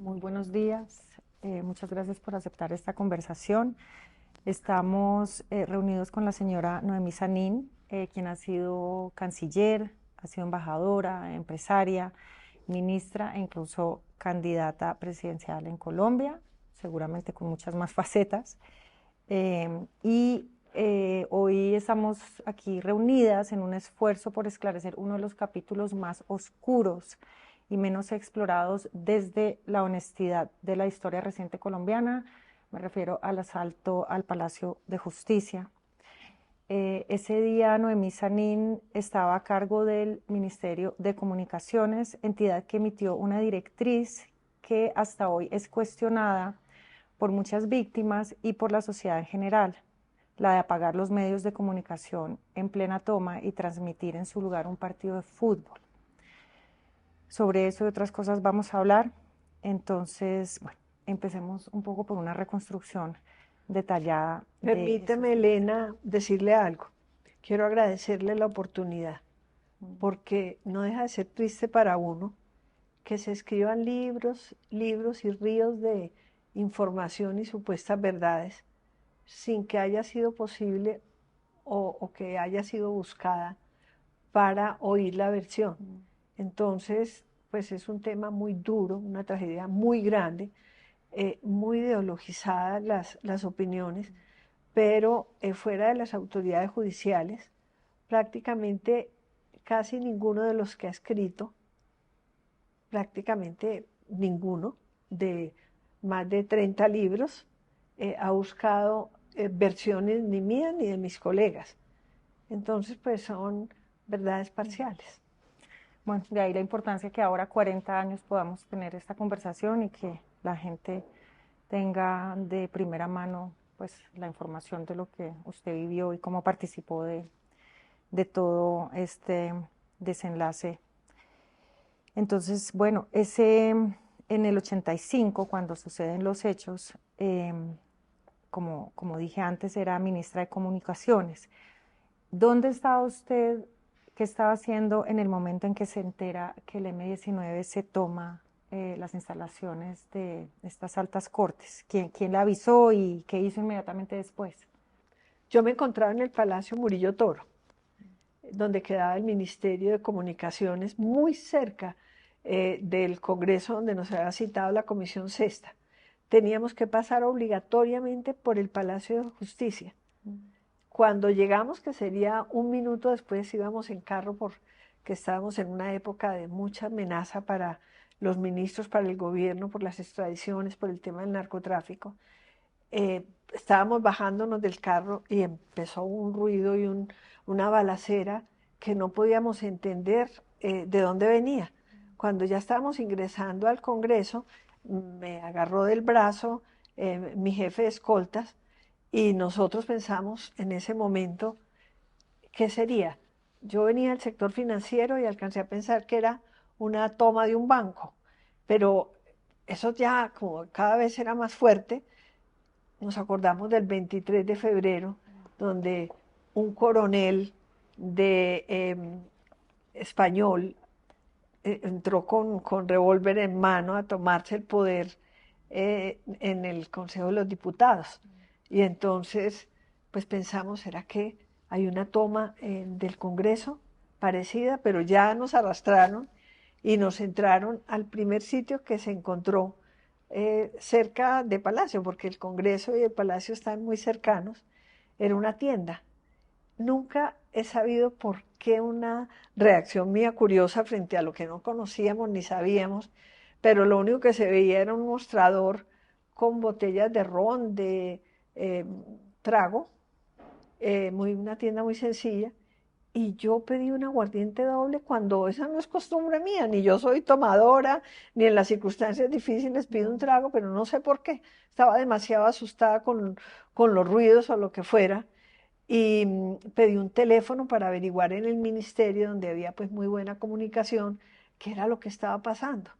Muy buenos días. Muchas gracias por aceptar esta conversación. Estamos reunidos con la señora Noemí Sanín, quien ha sido canciller, ha sido embajadora, empresaria, ministra e incluso candidata presidencial en Colombia, seguramente con muchas más facetas. Hoy estamos aquí reunidas en un esfuerzo por esclarecer uno de los capítulos más oscuros y menos explorados desde la honestidad de la historia reciente colombiana. Me refiero al asalto al Palacio de Justicia. Ese día Noemí Sanín estaba a cargo del Ministerio de Comunicaciones, entidad que emitió una directriz que hasta hoy es cuestionada por muchas víctimas y por la sociedad en general, la de apagar los medios de comunicación en plena toma y transmitir en su lugar un partido de fútbol. Sobre eso y otras cosas vamos a hablar. Entonces, bueno, empecemos un poco por una reconstrucción detallada de esos Permíteme, días. Elena, decirle algo. Quiero agradecerle la oportunidad, porque no deja de ser triste para uno que se escriban libros, libros y ríos de información y supuestas verdades sin que haya sido posible o que haya sido buscada para oír la versión. Entonces, pues es un tema muy duro, una tragedia muy grande, muy ideologizada las opiniones, pero fuera de las autoridades judiciales, prácticamente casi ninguno de los que ha escrito, prácticamente ninguno de más de 30 libros, ha buscado versiones ni mías ni de mis colegas. Entonces, pues son verdades parciales. Bueno, de ahí la importancia que ahora, 40 años, podamos tener esta conversación y que la gente tenga de primera mano pues la información de lo que usted vivió y cómo participó de todo este desenlace. Entonces, bueno, en el 85, cuando suceden los hechos, como dije antes, era ministra de Comunicaciones. ¿Dónde estaba usted? ¿Qué estaba haciendo en el momento en que se entera que el M-19 se toma las instalaciones de estas altas cortes? ¿Quién le avisó y qué hizo inmediatamente después? Yo me encontraba en el Palacio Murillo Toro, donde quedaba el Ministerio de Comunicaciones, muy cerca del Congreso donde nos había citado la Comisión Sexta. Teníamos que pasar obligatoriamente por el Palacio de Justicia. Cuando llegamos, que sería un minuto después, íbamos en carro porque estábamos en una época de mucha amenaza para los ministros, para el gobierno, por las extradiciones, por el tema del narcotráfico. Estábamos bajándonos del carro y empezó un ruido y una balacera que no podíamos entender de dónde venía. Cuando ya estábamos ingresando al Congreso, me agarró del brazo mi jefe de escoltas y nosotros pensamos en ese momento, ¿qué sería? Yo venía del sector financiero y alcancé a pensar que era una toma de un banco, pero eso ya como cada vez era más fuerte. Nos acordamos del 23 de febrero, donde un coronel de español entró con revólver en mano a tomarse el poder en el Consejo de los Diputados. Y entonces, pues pensamos, ¿será que hay una toma del Congreso parecida? Pero ya nos arrastraron y nos entraron al primer sitio que se encontró cerca de Palacio, porque el Congreso y el Palacio están muy cercanos. Era una tienda. Nunca he sabido por qué una reacción mía curiosa frente a lo que no conocíamos ni sabíamos, pero lo único que se veía era un mostrador con botellas de ron, de eh, trago, una tienda muy sencilla, y yo pedí un aguardiente doble cuando esa no es costumbre mía, ni yo soy tomadora, ni en las circunstancias difíciles pido un trago, pero no sé por qué. Estaba demasiado asustada con los ruidos o lo que fuera y pedí un teléfono para averiguar en el ministerio, donde había pues muy buena comunicación, qué era lo que estaba pasando.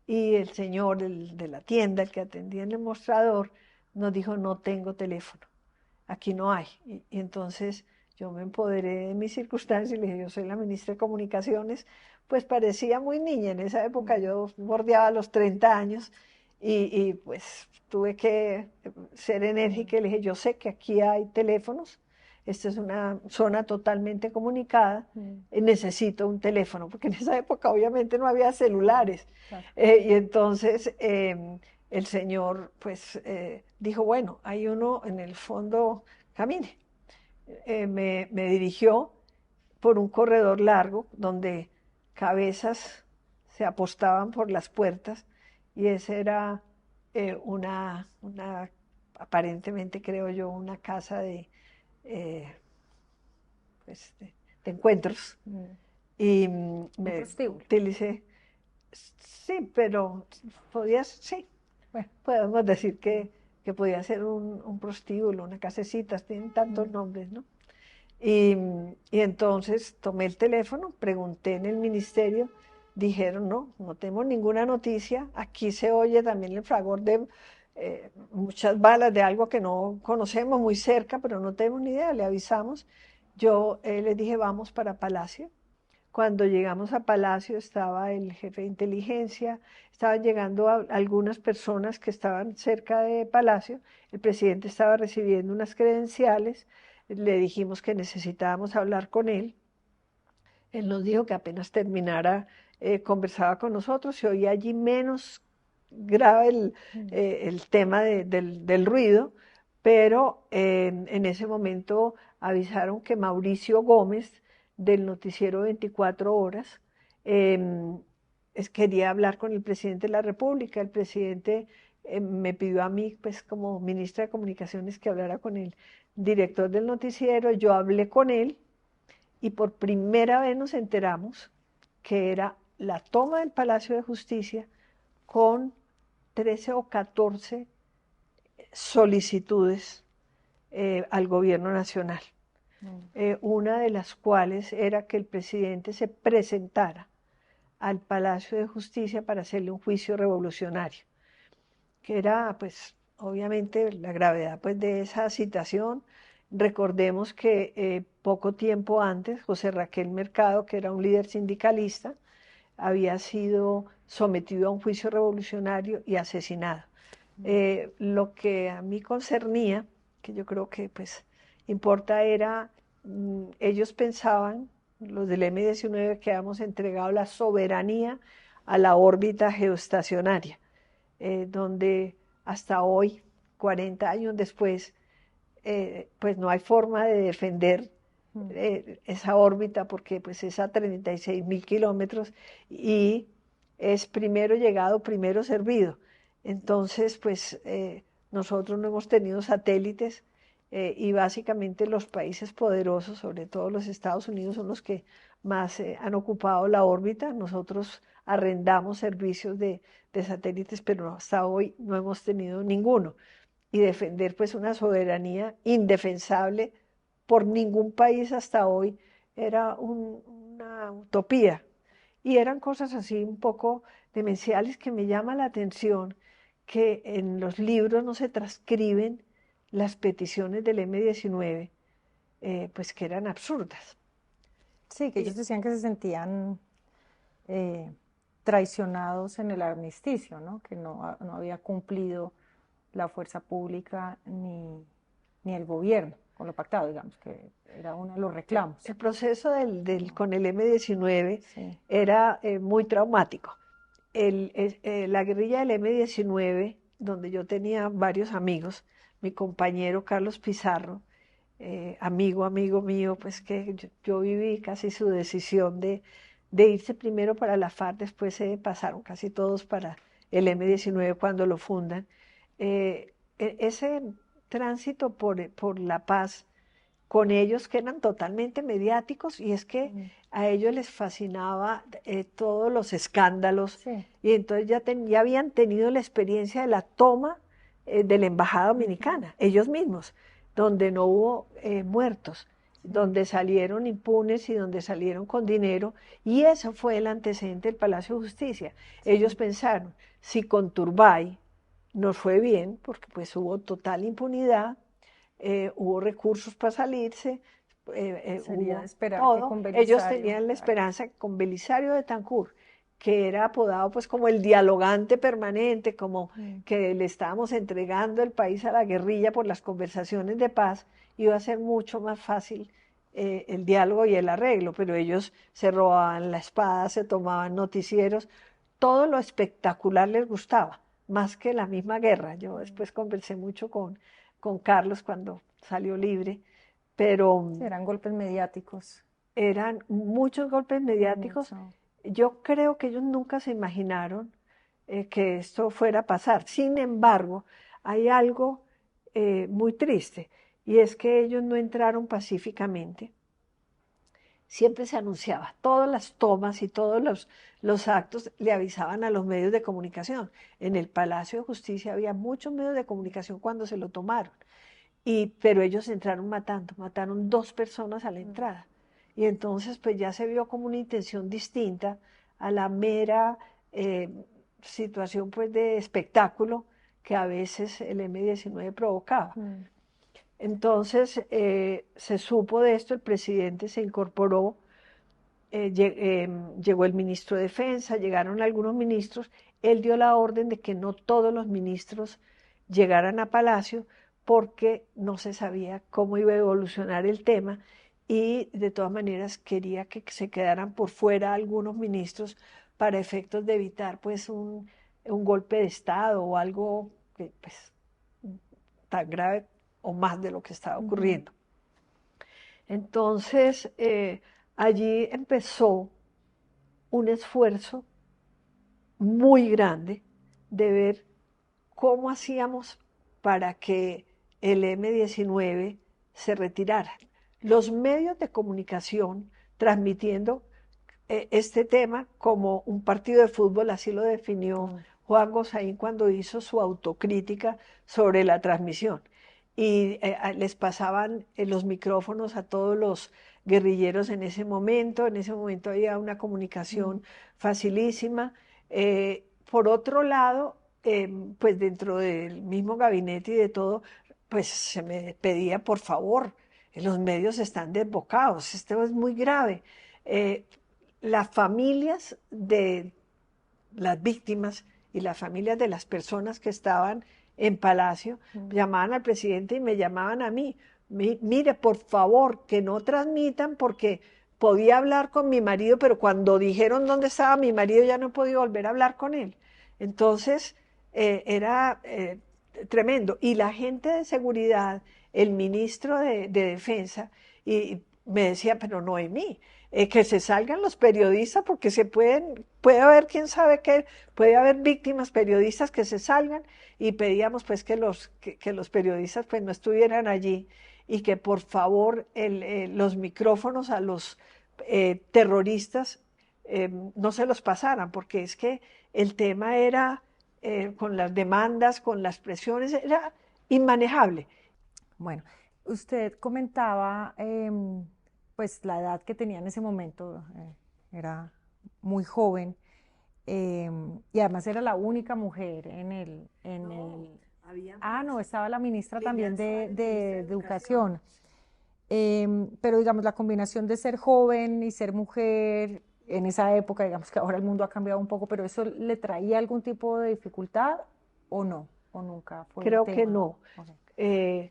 Y el señor de la tienda, el que atendía en el mostrador, nos dijo, no tengo teléfono, aquí no hay. Y entonces yo me empoderé de mis circunstancias y le dije, yo soy la ministra de Comunicaciones, pues parecía muy niña, en esa época yo bordeaba los 30 años, Pues tuve que ser enérgica y le dije, yo sé que aquí hay teléfonos, esta es una zona totalmente comunicada, necesito un teléfono, porque en esa época obviamente no había celulares. Claro. Y entonces el señor pues dijo, bueno, hay uno en el fondo, camine. Me dirigió por un corredor largo donde cabezas se apostaban por las puertas y esa era aparentemente creo yo, una casa eh, pues, de encuentros. Mm. Y Un me prostíbulo. utilicé, sí, pero sí, bueno, podemos decir que podía ser un prostíbulo, una casecita, tienen tantos nombres, ¿no? Y, y entonces tomé el teléfono, pregunté en el ministerio, dijeron, no, no tenemos ninguna noticia, aquí se oye también el fragor de muchas balas de algo que no conocemos muy cerca, pero no tenemos ni idea, le avisamos. Yo les dije, vamos para Palacio. Cuando llegamos a Palacio estaba el jefe de inteligencia, estaban llegando algunas personas que estaban cerca de Palacio, el presidente estaba recibiendo unas credenciales, le dijimos que necesitábamos hablar con él, él nos dijo que apenas terminara, conversaba con nosotros, se oía allí menos grave el tema del ruido, pero en ese momento avisaron que Mauricio Gómez, del noticiero 24 horas, quería hablar con el presidente de la República. El presidente me pidió a mí, pues como ministra de Comunicaciones, que hablara con el director del noticiero. Yo hablé con él y por primera vez nos enteramos que era la toma del Palacio de Justicia con 13 o 14 solicitudes al gobierno nacional, una de las cuales era que el presidente se presentara al Palacio de Justicia para hacerle un juicio revolucionario, que era pues obviamente la gravedad pues de esa situación. Recordemos que poco tiempo antes José Raquel Mercado, que era un líder sindicalista, había sido sometido a un juicio revolucionario y asesinado. Lo que a mí concernía, que yo creo que pues importa, era, ellos pensaban, los del M-19, que habíamos entregado la soberanía a la órbita geoestacionaria, donde hasta hoy, 40 años después, pues no hay forma de defender esa órbita porque pues es a 36.000 kilómetros y es primero llegado, primero servido. Entonces, pues nosotros no hemos tenido satélites y básicamente los países poderosos, sobre todo los Estados Unidos, son los que más han ocupado la órbita. Nosotros arrendamos servicios de satélites, pero hasta hoy no hemos tenido ninguno. Y defender pues una soberanía indefensable por ningún país hasta hoy era una utopía. Y eran cosas así un poco demenciales que me llama la atención que en los libros no se transcriben las peticiones del M-19, pues que eran absurdas. Sí, que Y ellos decían que se sentían eh, traicionados en el armisticio, ¿no? Que no había cumplido la fuerza pública ni el gobierno con lo pactado, digamos, que era uno de los reclamos. el proceso con el M-19 Sí. era muy traumático. La guerrilla del M-19, donde yo tenía varios amigos, mi compañero Carlos Pizarro, amigo mío, pues que yo viví casi su decisión de irse primero para la FARC, después se pasaron casi todos para el M-19 cuando lo fundan. Ese tránsito por la paz con ellos que eran totalmente mediáticos y es que a ellos les fascinaba todos los escándalos Sí. y entonces ya habían tenido la experiencia de la toma de la embajada dominicana, ellos mismos, donde no hubo muertos, donde salieron impunes y donde salieron con dinero y eso fue el antecedente del Palacio de Justicia. Ellos pensaron, si con Turbay nos fue bien, porque pues hubo total impunidad, hubo recursos para salirse, Sería de hubo esperar que todo. con Ellos Belisario, tenían la claro. esperanza que con Belisario de Tancur, que era apodado pues como el dialogante permanente, como que le estábamos entregando el país a la guerrilla por las conversaciones de paz, iba a ser mucho más fácil el diálogo y el arreglo, pero ellos se robaban la espada, se tomaban noticieros, todo lo espectacular les gustaba, más que la misma guerra. Yo después conversé mucho con Carlos cuando salió libre, pero Sí, eran golpes mediáticos. eran muchos golpes mediáticos. Mucho. Yo creo que ellos nunca se imaginaron que esto fuera a pasar. Sin embargo, hay algo muy triste, y es que ellos no entraron pacíficamente. Siempre se anunciaba, todas las tomas y todos los actos le avisaban a los medios de comunicación. En el Palacio de Justicia había muchos medios de comunicación cuando se lo tomaron, pero ellos entraron mataron 2 personas a la entrada. Y entonces pues ya se vio como una intención distinta a la mera situación pues de espectáculo que a veces el M-19 provocaba. Entonces se supo de esto, el presidente se incorporó, llegó el ministro de Defensa, llegaron algunos ministros, él dio la orden de que no todos los ministros llegaran a Palacio porque no se sabía cómo iba a evolucionar el tema, y de todas maneras quería que se quedaran por fuera algunos ministros para efectos de evitar pues un golpe de Estado o algo que, pues, tan grave o más de lo que estaba ocurriendo. Entonces, allí empezó un esfuerzo muy grande de ver cómo hacíamos para que el M-19 se retirara. Los medios de comunicación transmitiendo este tema como un partido de fútbol, así lo definió Juan Gosaín cuando hizo su autocrítica sobre la transmisión. Y les pasaban los micrófonos a todos los guerrilleros en ese momento. En ese momento había una comunicación facilísima. Por otro lado, pues dentro del mismo gabinete y de todo, pues se me pedía, por favor, los medios están desbocados, esto es muy grave. Las familias de las víctimas y las familias de las personas que estaban en Palacio llamaban al presidente y me llamaban a mí. Mire, por favor, que no transmitan, porque podía hablar con mi marido, pero cuando dijeron dónde estaba mi marido ya no podía volver a hablar con él. Entonces, era tremendo. Y la gente de seguridad, el ministro de Defensa, y me decía, pero Noemí, que se salgan los periodistas porque puede haber quién sabe qué, puede haber víctimas periodistas que se salgan, y pedíamos pues que los periodistas pues no estuvieran allí, y que por favor los micrófonos a los terroristas no se los pasaran, porque es que el tema era, con las demandas, con las presiones, era inmanejable. Bueno, usted comentaba pues la edad que tenía en ese momento, era muy joven, y además era la única mujer en el... Ah, no, estaba la ministra también de Educación. Pero digamos, la combinación de ser joven y ser mujer en esa época, digamos que ahora el mundo ha cambiado un poco, pero ¿eso le traía algún tipo de dificultad o no? ¿O nunca fue Creo tema? que no. Okay.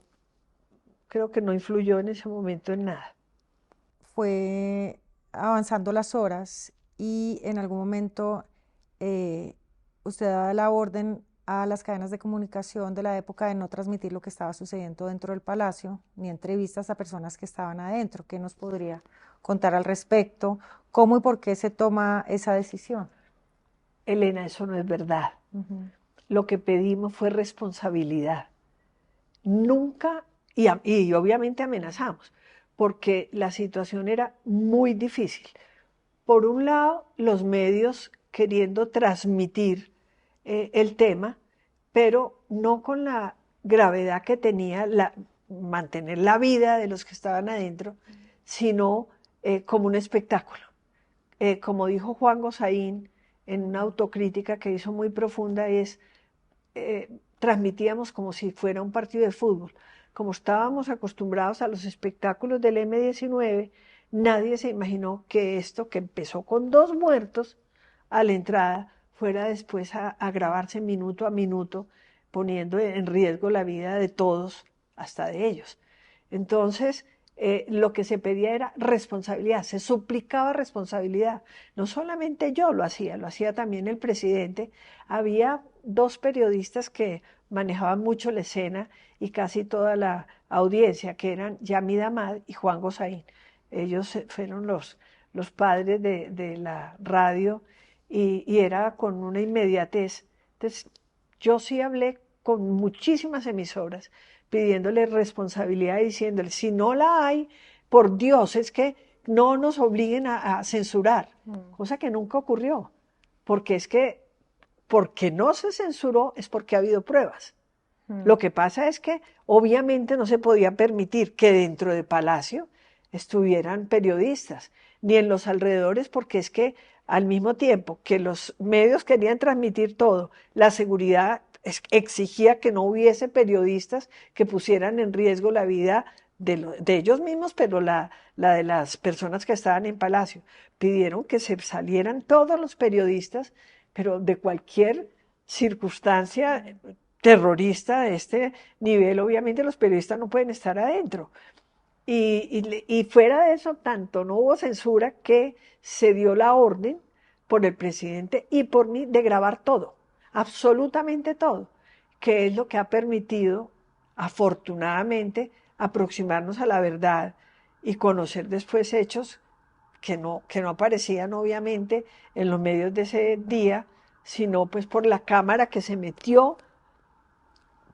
Creo que no influyó en ese momento en nada. Fue avanzando las horas y en algún momento usted da la orden a las cadenas de comunicación de la época de no transmitir lo que estaba sucediendo dentro del palacio, ni entrevistas a personas que estaban adentro. ¿Qué nos podría contar al respecto? ¿Cómo y por qué se toma esa decisión? Elena, eso no es verdad. Lo que pedimos fue responsabilidad. Nunca, y obviamente amenazamos, porque la situación era muy difícil. Por un lado, los medios queriendo transmitir el tema, pero no con la gravedad que tenía mantener la vida de los que estaban adentro, sino como un espectáculo. Como dijo Juan Gosaín en una autocrítica que hizo muy profunda, transmitíamos como si fuera un partido de fútbol. Como estábamos acostumbrados a los espectáculos del M-19, nadie se imaginó que esto, que empezó con 2 muertos, a la entrada fuera después a grabarse minuto a minuto, poniendo en riesgo la vida de todos, hasta de ellos. Entonces, lo que se pedía era responsabilidad, se suplicaba responsabilidad. No solamente yo lo hacía también el presidente. Había dos periodistas que manejaban mucho la escena y casi toda la audiencia, que eran Yamid Amad y Juan Gosaín. Ellos fueron los padres de la radio y era con una inmediatez. Entonces, yo sí hablé con muchísimas emisoras pidiéndole responsabilidad y diciéndole, si no la hay, por Dios, es que no nos obliguen a censurar, cosa que nunca ocurrió, porque es que, porque no se censuró es porque ha habido pruebas. Lo que pasa es que obviamente no se podía permitir que dentro de Palacio estuvieran periodistas, ni en los alrededores, porque es que al mismo tiempo que los medios querían transmitir todo, la seguridad exigía que no hubiese periodistas que pusieran en riesgo la vida de ellos mismos, pero la de las personas que estaban en Palacio. Pidieron que se salieran todos los periodistas, pero de cualquier circunstancia terrorista de este nivel, obviamente los periodistas no pueden estar adentro. Y fuera de eso, tanto no hubo censura que se dio la orden por el presidente y por mí de grabar todo, absolutamente todo, que es lo que ha permitido, afortunadamente, aproximarnos a la verdad y conocer después hechos que no aparecían obviamente en los medios de ese día, sino pues por la cámara que se metió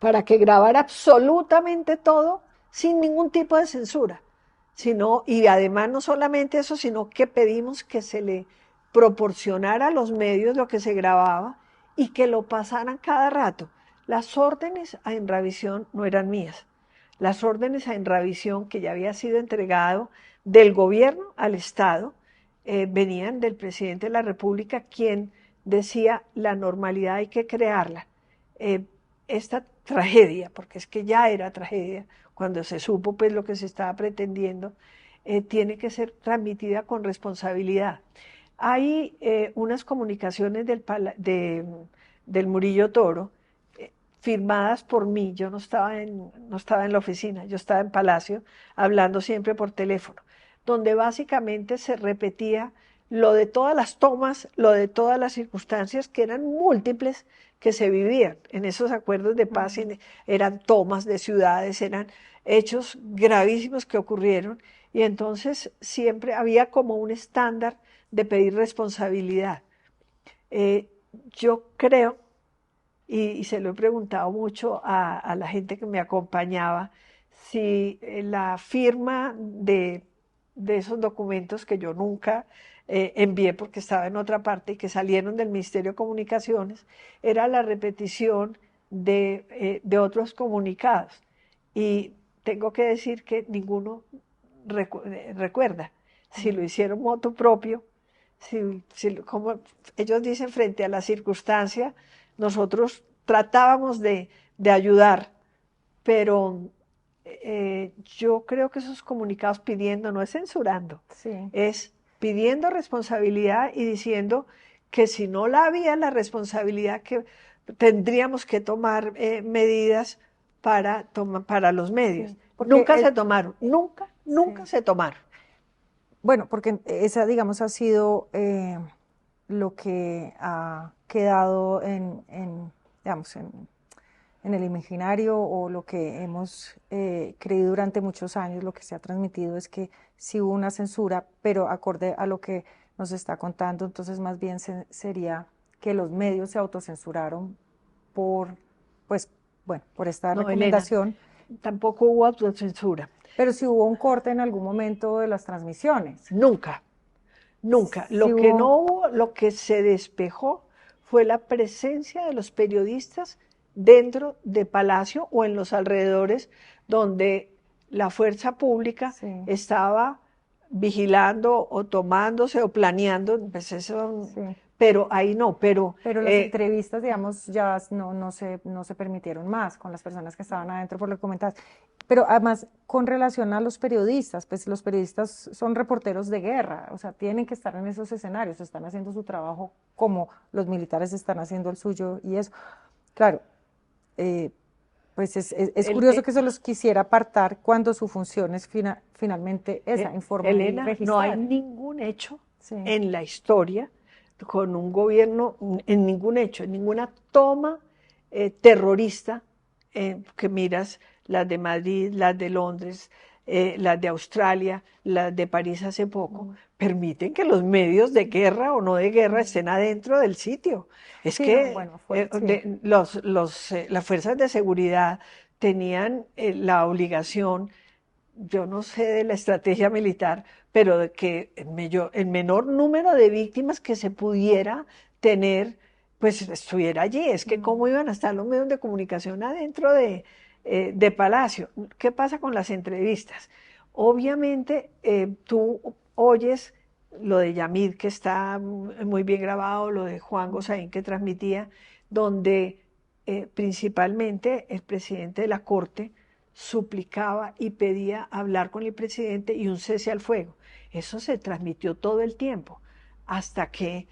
para que grabara absolutamente todo sin ningún tipo de censura. Y además no solamente eso, sino que pedimos que se le proporcionara a los medios lo que se grababa y que lo pasaran cada rato. Las órdenes a Enravisión no eran mías. Las órdenes a Enravisión, que ya había sido entregado del gobierno al Estado, venían del presidente de la República, quien decía la normalidad hay que crearla. Esta tragedia, porque es que ya era tragedia, cuando se supo pues lo que se estaba pretendiendo, tiene que ser transmitida con responsabilidad. Hay unas comunicaciones del Murillo Toro firmadas por mí. Yo no estaba en la oficina, yo estaba en Palacio hablando siempre por teléfono, donde básicamente se repetía lo de todas las tomas, lo de todas las circunstancias que eran múltiples que se vivían en esos acuerdos de paz. Eran tomas de ciudades, eran hechos gravísimos que ocurrieron, y entonces siempre había como un estándar de pedir responsabilidad. Yo creo, y se lo he preguntado mucho a la gente que me acompañaba, si la firma de esos documentos que yo nunca envié porque estaba en otra parte y que salieron del Ministerio de Comunicaciones, era la repetición de otros comunicados. Y tengo que decir que ninguno recuerda si lo hicieron motu propio, como ellos dicen, frente a la circunstancia, nosotros tratábamos de ayudar, pero yo creo que esos comunicados pidiendo, no es censurando, Sí. es pidiendo responsabilidad y diciendo que si no la había la responsabilidad, que tendríamos que tomar medidas para los medios. Sí, porque Nunca se tomaron, nunca Sí. se tomaron. Bueno, porque esa, digamos, ha sido lo que ha quedado digamos, en el imaginario, o lo que hemos creído durante muchos años. Lo que se ha transmitido es que sí hubo una censura, pero acorde a lo que nos está contando, entonces más bien sería que los medios se autocensuraron pues, bueno, por esta No, Elena, recomendación. tampoco hubo autocensura. Pero sí hubo un corte en algún momento de las transmisiones. Nunca. Nunca. Sí Lo que no hubo, hubo, lo que se despejó fue la presencia de los periodistas dentro de Palacio o en los alrededores, donde la fuerza pública sí, estaba vigilando o tomándose o planeando, pues eso, sí. pero ahí no, Pero las entrevistas, digamos, ya no se permitieron más con las personas que estaban adentro, por lo que comentabas. Pero además, con relación a los periodistas, pues los periodistas son reporteros de guerra, o sea, tienen que estar en esos escenarios, están haciendo su trabajo como los militares están haciendo el suyo y eso. Claro, eh, pues es El- curioso eh, que se los quisiera apartar cuando su función es finalmente esa, informar y Elena, no hay registrar. ningún hecho Sí. en la historia con un gobierno, en ningún hecho, en ninguna toma terrorista, que miras las de Madrid, las de Londres, las de Australia, las de París hace poco, permiten que los medios de guerra o no de guerra estén adentro del sitio. Es Sí, no, que bueno, sí. las fuerzas de seguridad tenían la obligación, yo no sé de la estrategia militar, pero de que el menor número de víctimas que se pudiera tener, pues estuviera allí. Es que cómo iban a estar los medios de comunicación adentro de Palacio. ¿Qué pasa con las entrevistas? Obviamente tú oyes lo de Yamid, que está muy bien grabado, lo de Juan Gosaín, que transmitía, donde principalmente el presidente de la Corte suplicaba y pedía hablar con el presidente y un cese al fuego. Eso se transmitió todo el tiempo, hasta que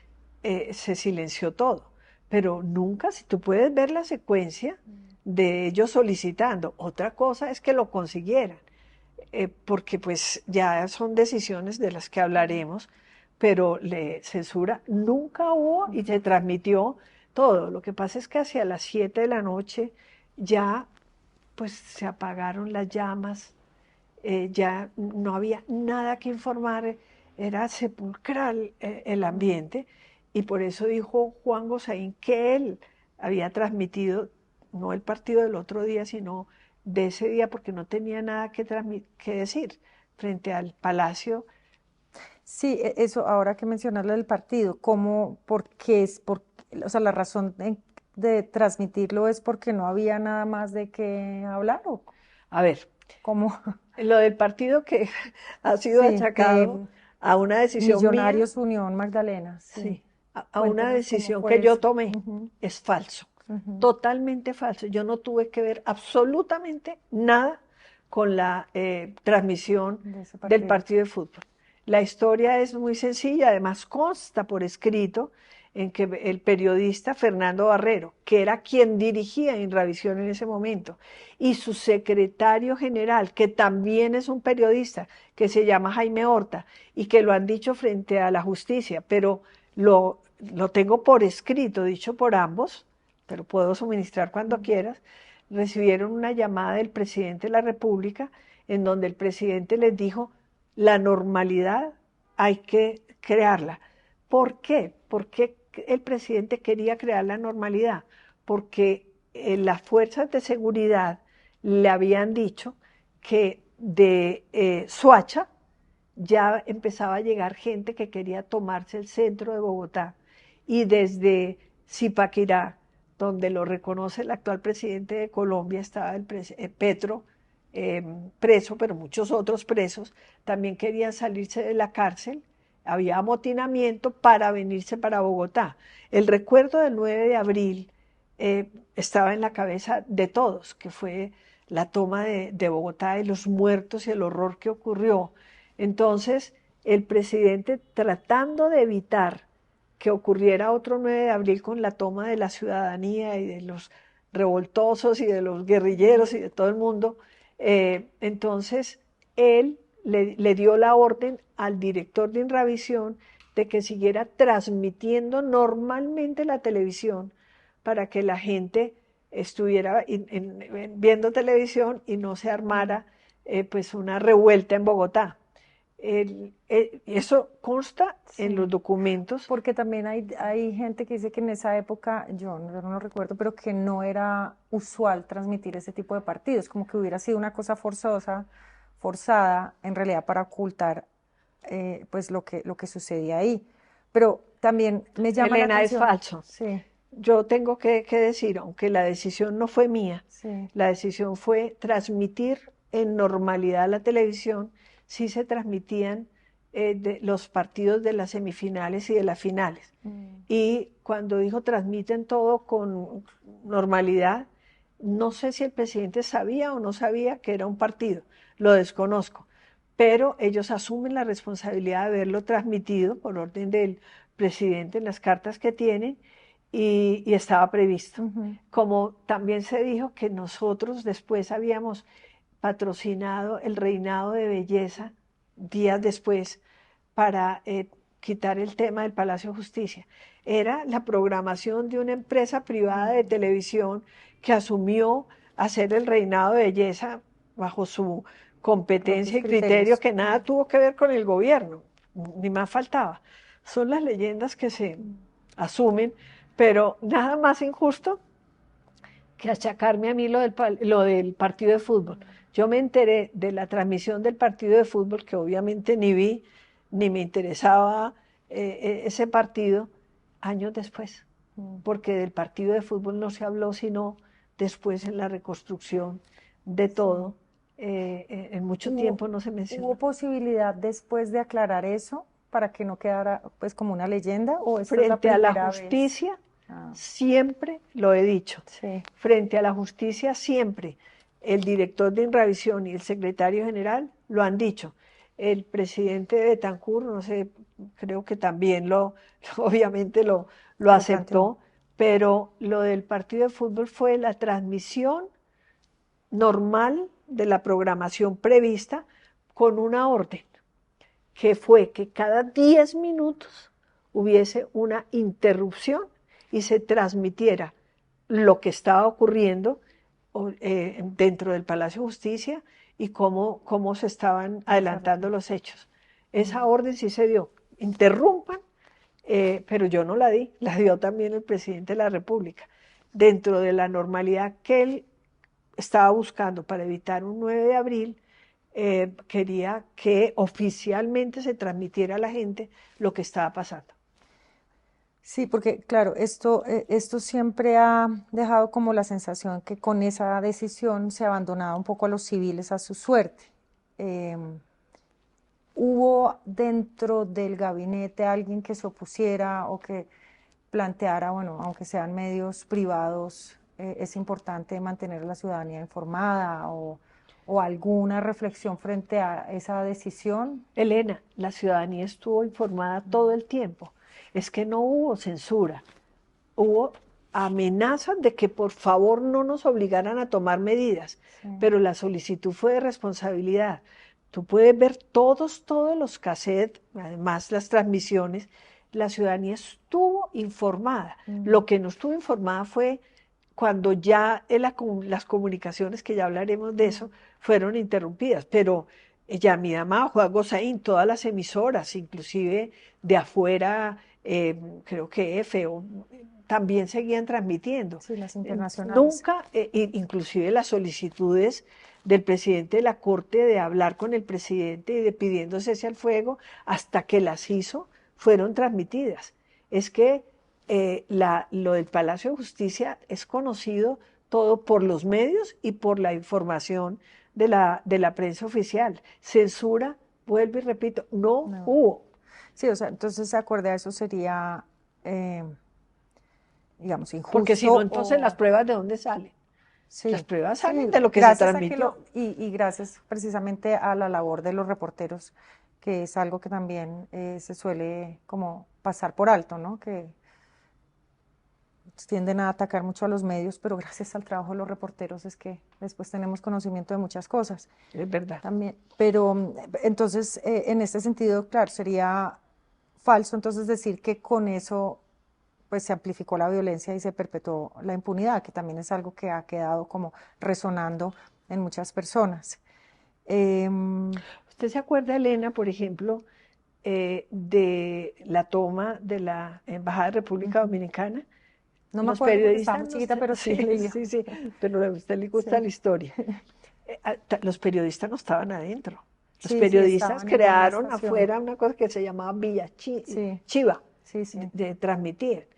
se silenció todo. Pero nunca, si tú puedes ver la secuencia de ellos solicitando, otra cosa es que lo consiguieran, porque pues ya son decisiones de las que hablaremos, pero censura nunca hubo y se transmitió todo. Lo que pasa es que hacia las 7 de la noche ya pues se apagaron las llamas, ya no había nada que informar, era sepulcral el ambiente, y por eso dijo Juan Gosaín que él había transmitido, no el partido del otro día, sino de ese día, porque no tenía nada que decir frente al Palacio. Sí, eso, ahora que mencionas lo del partido, ¿cómo, por qué o sea, la razón de transmitirlo es porque no había nada más de qué hablar o A ver, cómo? lo del partido que ha sido Sí, achacado a una decisión mía. Millonarios Unión Magdalena, sí. Sí, a una Cuéntanos cómo decisión fue que yo eso. tomé. Ujú, Es falso, ujú, totalmente falso. Yo no tuve que ver absolutamente nada con la transmisión de ese del partido. partido de fútbol. La historia es muy sencilla, además consta por escrito en que el periodista Fernando Barrero, que era quien dirigía Inravisión en ese momento, y su secretario general, que también es un periodista, que se llama Jaime Horta, y que lo han dicho frente a la justicia, pero lo tengo por escrito, dicho por ambos, te lo puedo suministrar cuando quieras, recibieron una llamada del presidente de la República en donde el presidente les dijo, la normalidad hay que crearla. ¿Por qué? ¿Por qué el presidente quería crear la normalidad? Porque las fuerzas de seguridad le habían dicho que de Soacha ya empezaba a llegar gente que quería tomarse el centro de Bogotá, y desde Zipaquirá, donde lo reconoce el actual presidente de Colombia, estaba Petro preso, pero muchos otros presos también querían salirse de la cárcel. Había amotinamiento para venirse para Bogotá. El recuerdo del 9 de abril estaba en la cabeza de todos, que fue la toma de Bogotá y los muertos y el horror que ocurrió. Entonces, el presidente, tratando de evitar que ocurriera otro 9 de abril con la toma de la ciudadanía y de los revoltosos y de los guerrilleros y de todo el mundo, entonces él le dio la orden al director de Inravisión de que siguiera transmitiendo normalmente la televisión para que la gente estuviera viendo televisión y no se armara pues una revuelta en Bogotá. Eso consta en los Sí, documentos. porque también hay gente que dice que en esa época, yo no lo recuerdo, pero que no era usual transmitir ese tipo de partidos, como que hubiera sido una cosa forzada, en realidad para ocultar pues lo que sucedía ahí. Pero también me llama la Elena, es atención, falso. sí, Yo tengo que decir, aunque la decisión no fue mía, sí, la decisión fue transmitir en normalidad la televisión, sí se transmitían los partidos de las semifinales y de las finales. mm, Y cuando dijo transmiten todo con normalidad, no sé si el presidente sabía o no sabía que era un partido, lo desconozco, pero ellos asumen la responsabilidad de haberlo transmitido por orden del presidente en las cartas que tienen y estaba previsto. Como también se dijo que nosotros después habíamos patrocinado el reinado de belleza días después para quitar el tema del Palacio de Justicia. Era la programación de una empresa privada de televisión que asumió hacer el reinado de belleza bajo su competencia y criterio, que nada tuvo que ver con el gobierno, ni más faltaba. Son las leyendas que se asumen, pero nada más injusto que achacarme a mí lo del partido de fútbol. Yo me enteré de la transmisión del partido de fútbol, que obviamente ni vi, ni me interesaba ese partido, años después, porque del partido de fútbol no se habló sino después en la reconstrucción de todo. En mucho tiempo no se mencionó. ¿Hubo posibilidad después de aclarar eso para que no quedara pues como una leyenda? ¿O esta es la Frente a la primera vez? justicia, siempre lo he dicho, Sí. frente a la justicia siempre, el director de Inravisión y el secretario general lo han dicho. El presidente de Betancur, no sé, creo que también obviamente lo aceptó, pero lo del partido de fútbol fue la transmisión normal de la programación prevista con una orden, que fue que cada 10 minutos hubiese una interrupción y se transmitiera lo que estaba ocurriendo dentro del Palacio de Justicia y cómo se estaban adelantando los hechos. Esa orden sí se dio. Interrumpan, pero yo no la di, la dio también el presidente de la República. Dentro de la normalidad que él estaba buscando para evitar un 9 de abril, quería que oficialmente se transmitiera a la gente lo que estaba pasando. Sí, porque claro, esto siempre ha dejado como la sensación que con esa decisión se abandonaba un poco a los civiles a su suerte. ¿Hubo dentro del gabinete alguien que se opusiera o que planteara, bueno, aunque sean medios privados, es importante mantener a la ciudadanía informada o alguna reflexión frente a esa decisión? Elena, la ciudadanía estuvo informada todo el tiempo. Es que no hubo censura, hubo amenazas de que por favor no nos obligaran a tomar medidas, pero la solicitud fue de responsabilidad. Tú puedes ver todos los cassettes, además las transmisiones, la ciudadanía estuvo informada. Lo que no estuvo informada fue cuando ya las comunicaciones, que ya hablaremos de eso, fueron interrumpidas, pero ya mi dama Juan Gozaín, todas las emisoras, inclusive de afuera, creo que también seguían transmitiendo. Sí, las internacionales. Nunca, inclusive las solicitudes del presidente de la Corte de hablar con el presidente y de pidiendo cese al fuego, hasta que las hizo, fueron transmitidas. Es que lo del Palacio de Justicia es conocido todo por los medios y por la información de la prensa oficial. Censura, vuelvo y repito, no hubo. Sí, o sea, entonces acorde a eso sería, digamos, injusto. Porque si no, entonces las pruebas ¿de dónde salen? Sí, las pruebas salen sí, de lo que se transmitió. Y gracias precisamente a la labor de los reporteros, que es algo que también se suele como pasar por alto, ¿no? Que tienden a atacar mucho a los medios, pero gracias al trabajo de los reporteros es que después tenemos conocimiento de muchas cosas. Es verdad. También, pero entonces, en este sentido, claro, sería falso entonces decir que con eso pues se amplificó la violencia y se perpetuó la impunidad, que también es algo que ha quedado como resonando en muchas personas. ¿Usted se acuerda, Elena, por ejemplo, de la toma de la Embajada de República Dominicana? No me acuerdo porque estaba muy chiquita, pero sí leí. Sí, pero a usted le gusta la historia. Los periodistas no estaban adentro. Los periodistas crearon afuera una cosa que se llamaba Villa Chiva, de transmitir,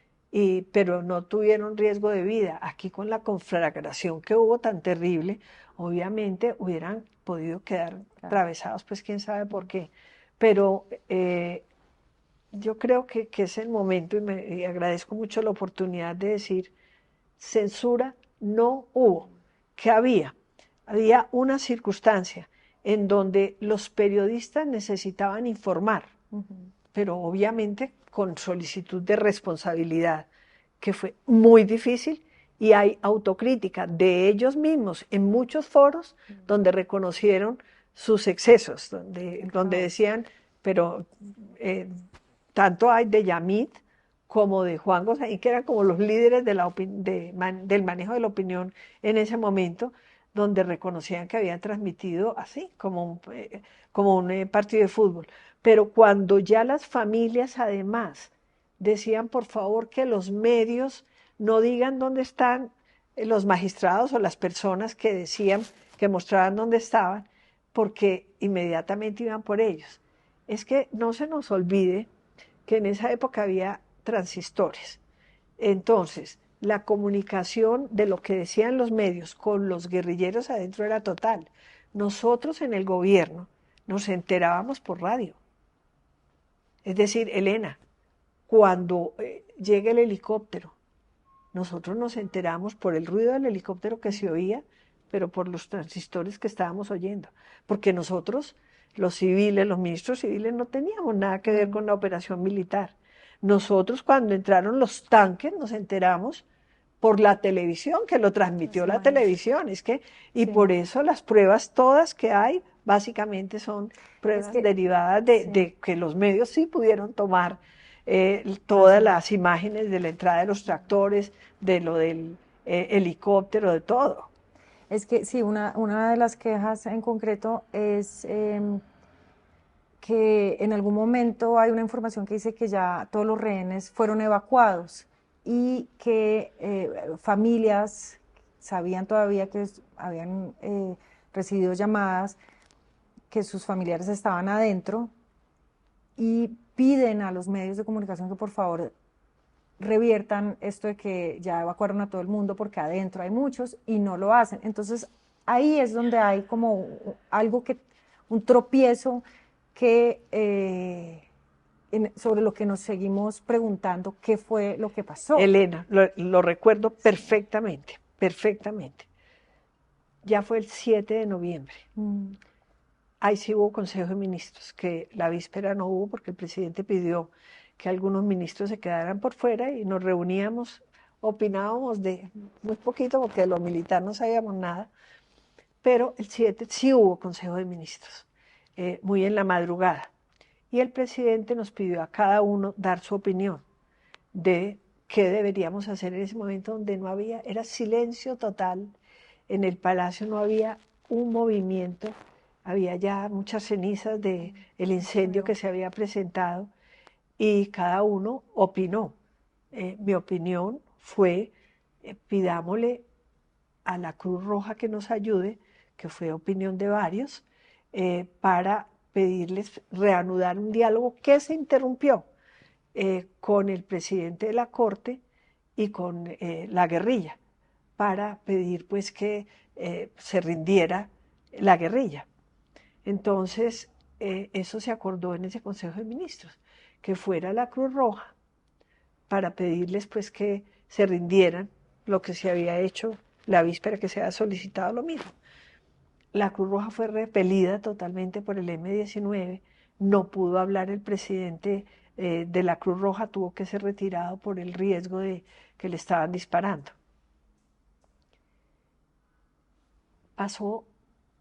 pero no tuvieron riesgo de vida. Aquí con la conflagración que hubo tan terrible, obviamente hubieran podido quedar atravesados, pues quién sabe por qué. Pero yo creo que es el momento y agradezco mucho la oportunidad de decir, censura no hubo. ¿Qué había? Había una circunstancia en donde los periodistas necesitaban informar, pero obviamente con solicitud de responsabilidad, que fue muy difícil, y hay autocrítica de ellos mismos en muchos foros donde reconocieron sus excesos, donde decían, pero tanto hay de Yamit como de Juan Gosaín, que eran como los líderes del manejo de la opinión en ese momento, donde reconocían que habían transmitido así, como un partido de fútbol. Pero cuando ya las familias además decían, por favor, que los medios no digan dónde están los magistrados o las personas que decían, que mostraban dónde estaban, porque inmediatamente iban por ellos. Es que no se nos olvide que en esa época había transistores. Entonces, la comunicación de lo que decían los medios con los guerrilleros adentro era total. Nosotros en el gobierno nos enterábamos por radio. Es decir, Elena, cuando llega el helicóptero, nosotros nos enteramos por el ruido del helicóptero que se oía, pero por los transistores que estábamos oyendo. Porque nosotros, los civiles, los ministros civiles, no teníamos nada que ver con la operación militar. Nosotros, cuando entraron los tanques, nos enteramos por la televisión, que lo transmitió la televisión. Y por eso las pruebas todas que hay, básicamente son pruebas derivadas de que los medios sí pudieron tomar todas las imágenes de la entrada de los tractores, de lo del helicóptero, de todo. Es que sí, una de las quejas en concreto es que en algún momento hay una información que dice que ya todos los rehenes fueron evacuados y que familias sabían todavía que habían recibido llamadas que sus familiares estaban adentro y piden a los medios de comunicación que por favor reviertan esto de que ya evacuaron a todo el mundo porque adentro hay muchos y no lo hacen. Entonces ahí es donde hay como algo un tropiezo que sobre lo que nos seguimos preguntando qué fue lo que pasó. Elena, lo recuerdo perfectamente, perfectamente. Ya fue el 7 de noviembre. Ahí sí hubo Consejo de Ministros, que la víspera no hubo porque el presidente pidió que algunos ministros se quedaran por fuera y nos reuníamos, opinábamos de muy poquito porque de lo militar no sabíamos nada, pero el 7 sí hubo Consejo de Ministros, muy en la madrugada. Y el presidente nos pidió a cada uno dar su opinión de qué deberíamos hacer en ese momento donde no había, era silencio total, en el palacio no había un movimiento, había ya muchas cenizas del incendio que se había presentado y cada uno opinó. Mi opinión fue, pidámosle a la Cruz Roja que nos ayude, que fue opinión de varios, para pedirles reanudar un diálogo que se interrumpió con el presidente de la Corte y con la guerrilla, para pedir pues que se rindiera la guerrilla. Entonces, eso se acordó en ese Consejo de Ministros, que fuera la Cruz Roja para pedirles pues que se rindieran lo que se había hecho la víspera, que se había solicitado lo mismo. La Cruz Roja fue repelida totalmente por el M-19, no pudo hablar el presidente de la Cruz Roja, tuvo que ser retirado por el riesgo de que le estaban disparando. Pasó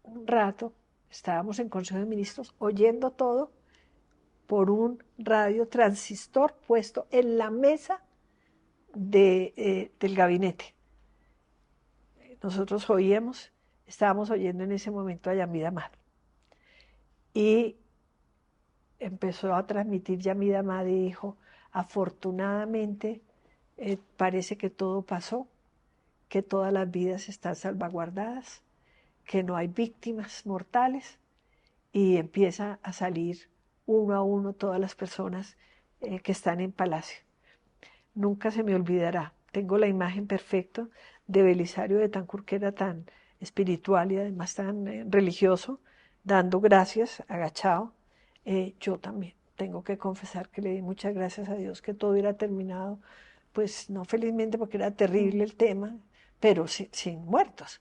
un rato, estábamos en Consejo de Ministros oyendo todo por un radio transistor puesto en la mesa del gabinete. Nosotros oíamos, estábamos oyendo en ese momento a Yamid Amad. Y empezó a transmitir Yamid Amad y dijo, afortunadamente parece que todo pasó, que todas las vidas están salvaguardadas, que no hay víctimas mortales, y empieza a salir uno a uno todas las personas que están en Palacio. Nunca se me olvidará, tengo la imagen perfecta de Belisario de Betancur, que era tan espiritual y además tan religioso, dando gracias, agachado. Yo también tengo que confesar que le di muchas gracias a Dios que todo hubiera terminado, pues no felizmente porque era terrible el tema, pero sin muertos.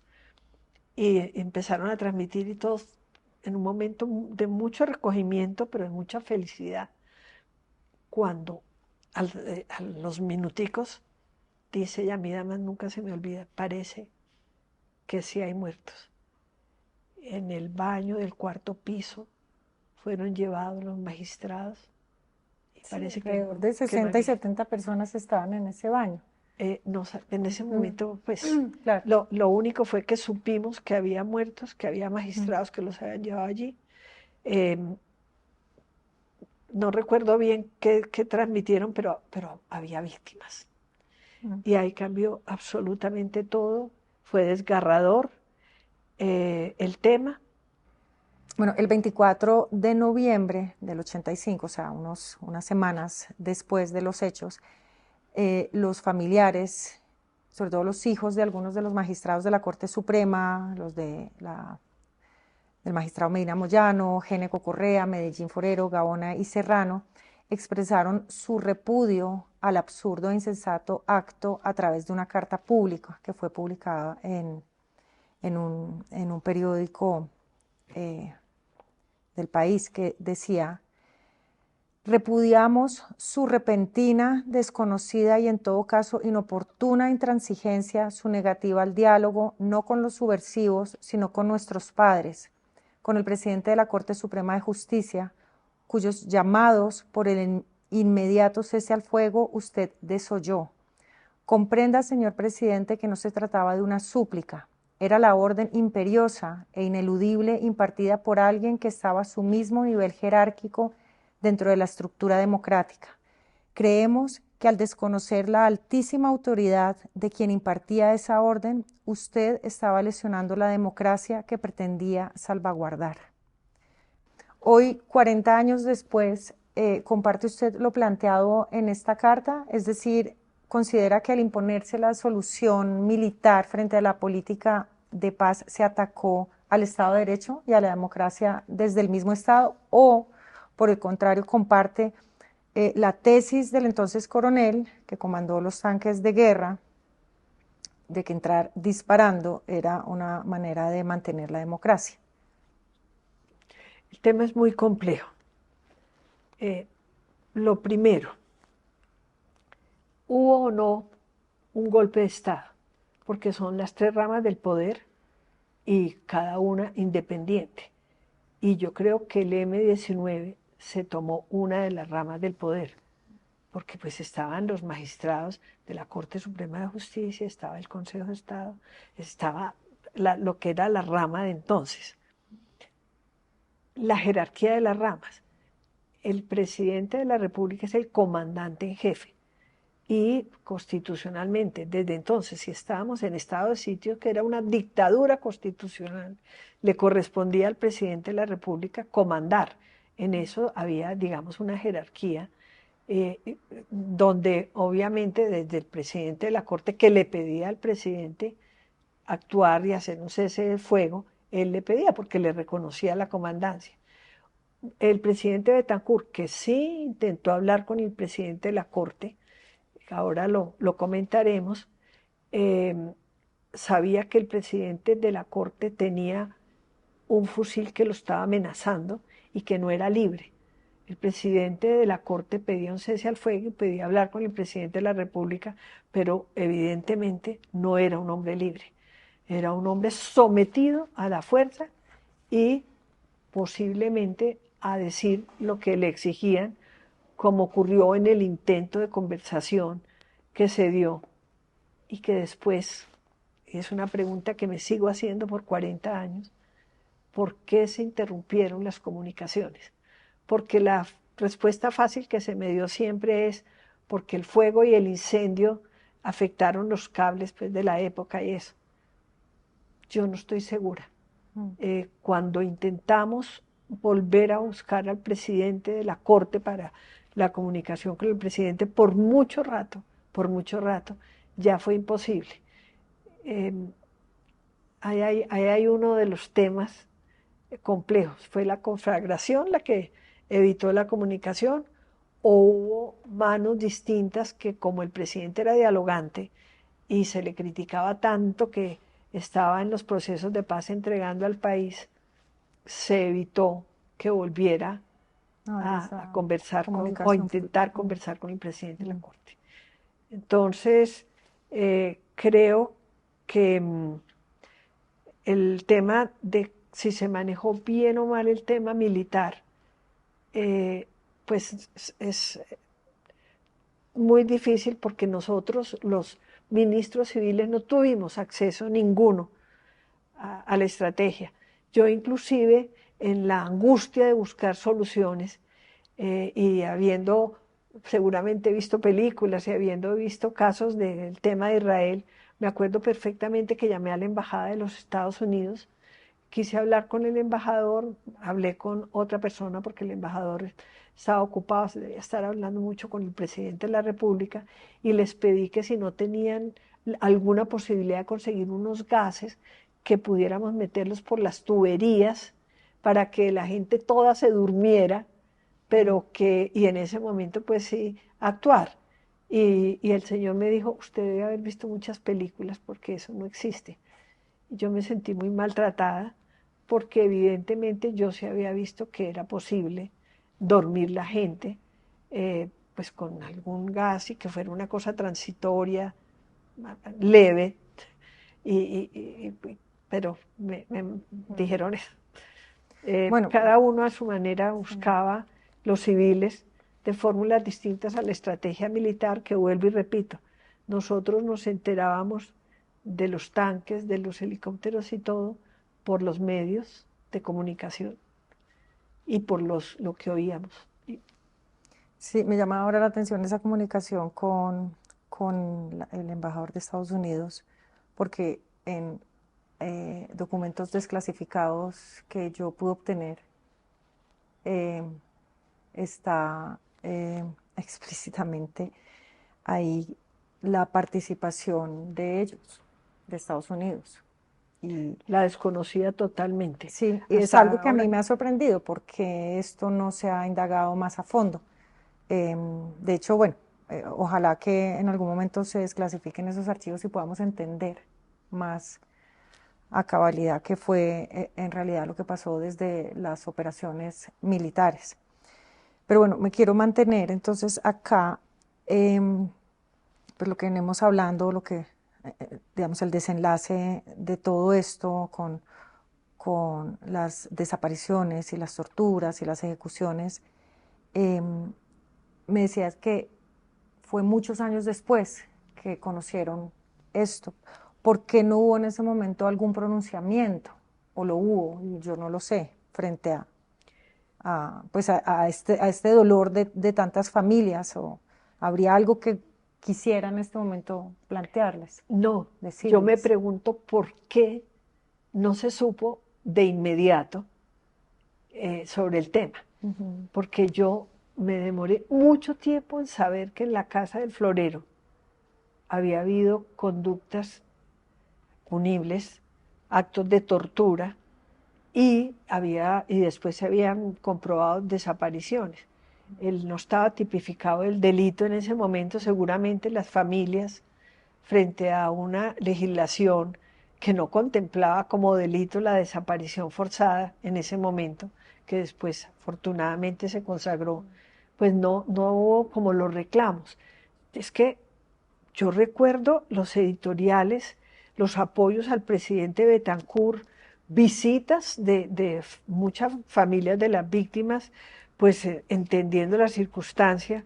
Y empezaron a transmitir y todos en un momento de mucho recogimiento, pero de mucha felicidad, cuando a los minuticos dice ella, a mí además nunca se me olvida, parece que sí hay muertos. En el baño del cuarto piso fueron llevados los magistrados y Sí, parece alrededor de que no 60 y había. 70 personas estaban en ese baño. En ese Mm, momento, pues, claro. lo único fue que supimos que había muertos, que había Mm, magistrados que los habían llevado allí. Eh, no recuerdo bien qué transmitieron, pero había víctimas. mm. Y ahí cambió absolutamente todo. Fue desgarrador el tema. Bueno, el 24 de noviembre del 85, o sea, unas semanas después de los hechos, los familiares, sobre todo los hijos de algunos de los magistrados de la Corte Suprema, del magistrado Medina Moyano, Géneco Correa, Medellín Forero, Gaona y Serrano, expresaron su repudio al absurdo e insensato acto a través de una carta pública que fue publicada en un periódico eh, del país que decía: repudiamos su repentina, desconocida y en todo caso inoportuna intransigencia, su negativa al diálogo, no con los subversivos, sino con nuestros padres, con el presidente de la Corte Suprema de Justicia, cuyos llamados por el inmediato cese al fuego usted desoyó. Comprenda, señor presidente, que no se trataba de una súplica, era la orden imperiosa e ineludible impartida por alguien que estaba a su mismo nivel jerárquico dentro de la estructura democrática. Creemos que al desconocer la altísima autoridad de quien impartía esa orden, usted estaba lesionando la democracia que pretendía salvaguardar. Hoy, 40 años después, ¿comparte usted lo planteado en esta carta? Es decir, ¿considera que al imponerse la solución militar frente a la política de paz se atacó al Estado de Derecho y a la democracia desde el mismo Estado? ¿O, por el contrario, comparte la tesis del entonces coronel que comandó los tanques de guerra de que entrar disparando era una manera de mantener la democracia? El tema es muy complejo. Lo primero, ¿hubo o no un golpe de Estado? Porque son las tres ramas del poder y cada una independiente. Y yo creo que el M-19 se tomó una de las ramas del poder, porque pues estaban los magistrados de la Corte Suprema de Justicia, estaba el Consejo de Estado, estaba lo que era la rama de entonces. La jerarquía de las ramas. El presidente de la República es el comandante en jefe. Y constitucionalmente, desde entonces, si estábamos en estado de sitio, que era una dictadura constitucional, le correspondía al presidente de la República comandar. En eso había, digamos, una jerarquía donde obviamente desde el presidente de la Corte, que le pedía al presidente actuar y hacer un cese del fuego, él le pedía porque le reconocía la comandancia. El presidente Betancourt, que sí intentó hablar con el presidente de la Corte, ahora lo comentaremos, eh, sabía que el presidente de la Corte tenía un fusil que lo estaba amenazando y que no era libre. El presidente de la Corte pedía un cese al fuego y pedía hablar con el presidente de la República, pero evidentemente no era un hombre libre. Era un hombre sometido a la fuerza y posiblemente a decir lo que le exigían, como ocurrió en el intento de conversación que se dio y que después, es una pregunta que me sigo haciendo por 40 años, ¿por qué se interrumpieron las comunicaciones? Porque la respuesta fácil que se me dio siempre es porque el fuego y el incendio afectaron los cables pues, de la época y eso. Yo no estoy segura. Cuando intentamos volver a buscar al presidente de la Corte para la comunicación con el presidente por mucho rato, ya fue imposible. Ahí hay uno de los temas complejos. ¿Fue la conflagración la que evitó la comunicación o hubo manos distintas que, como el presidente era dialogante, y se le criticaba tanto que estaba en los procesos de paz entregando al país, se evitó que volviera a conversar o intentar conversar con el presidente de la Corte. Entonces, creo que el tema de si se manejó bien o mal el tema militar, pues es muy difícil porque nosotros, los ministros civiles, no tuvimos acceso ninguno a la estrategia. Yo inclusive, en la angustia de buscar soluciones, y habiendo seguramente visto películas y habiendo visto casos del tema de Israel, me acuerdo perfectamente que llamé a la Embajada de los Estados Unidos, quise hablar con el embajador, hablé con otra persona porque el embajador estaba ocupado, se debía estar hablando mucho con el presidente de la República, y les pedí que si no tenían alguna posibilidad de conseguir unos gases, que pudiéramos meterlos por las tuberías para que la gente toda se durmiera, pero que, y en ese momento pues sí, actuar. Y el señor me dijo, usted debe haber visto muchas películas porque eso no existe. Y yo me sentí muy maltratada porque evidentemente yo sí había visto que era posible dormir la gente, pues con algún gas y que fuera una cosa transitoria, leve, pero me dijeron eso. Bueno, Cada uno a su manera buscaba, los civiles, de fórmulas distintas a la estrategia militar, que vuelvo y repito, nosotros nos enterábamos de los tanques, de los helicópteros y todo, por los medios de comunicación y por lo que oíamos. sí, me llama ahora la atención esa comunicación con el embajador de Estados Unidos, porque en documentos desclasificados que yo pude obtener, eh, está explícitamente ahí la participación de ellos, de Estados Unidos. Y la desconocía totalmente. sí, y es algo que a mí me ha sorprendido porque esto no se ha indagado más a fondo. De hecho, bueno, ojalá que en algún momento se desclasifiquen esos archivos y podamos entender más a cabalidad qué fue en realidad lo que pasó desde las operaciones militares. Pero bueno, me quiero mantener entonces acá, pues lo que venimos hablando, lo que, digamos, el desenlace de todo esto con las desapariciones y las torturas y las ejecuciones. Me decías que fue muchos años después que conocieron esto. ¿Por qué no hubo en ese momento algún pronunciamiento? ¿O lo hubo? Y yo no lo sé, frente pues a este dolor de tantas familias. ¿O habría algo que quisiera en este momento plantearles? No, decirles? Yo me pregunto por qué no se supo de inmediato sobre el tema. Porque yo me demoré mucho tiempo en saber que en la casa del florero había habido conductas punibles, actos de tortura, y después se habían comprobado desapariciones. No estaba tipificado el delito en ese momento. Seguramente las familias, frente a una legislación que no contemplaba como delito la desaparición forzada en ese momento, que después afortunadamente se consagró, pues no hubo como los reclamos. Es que yo recuerdo los editoriales, los apoyos al presidente Betancourt, visitas de muchas familias de las víctimas, pues entendiendo la circunstancia.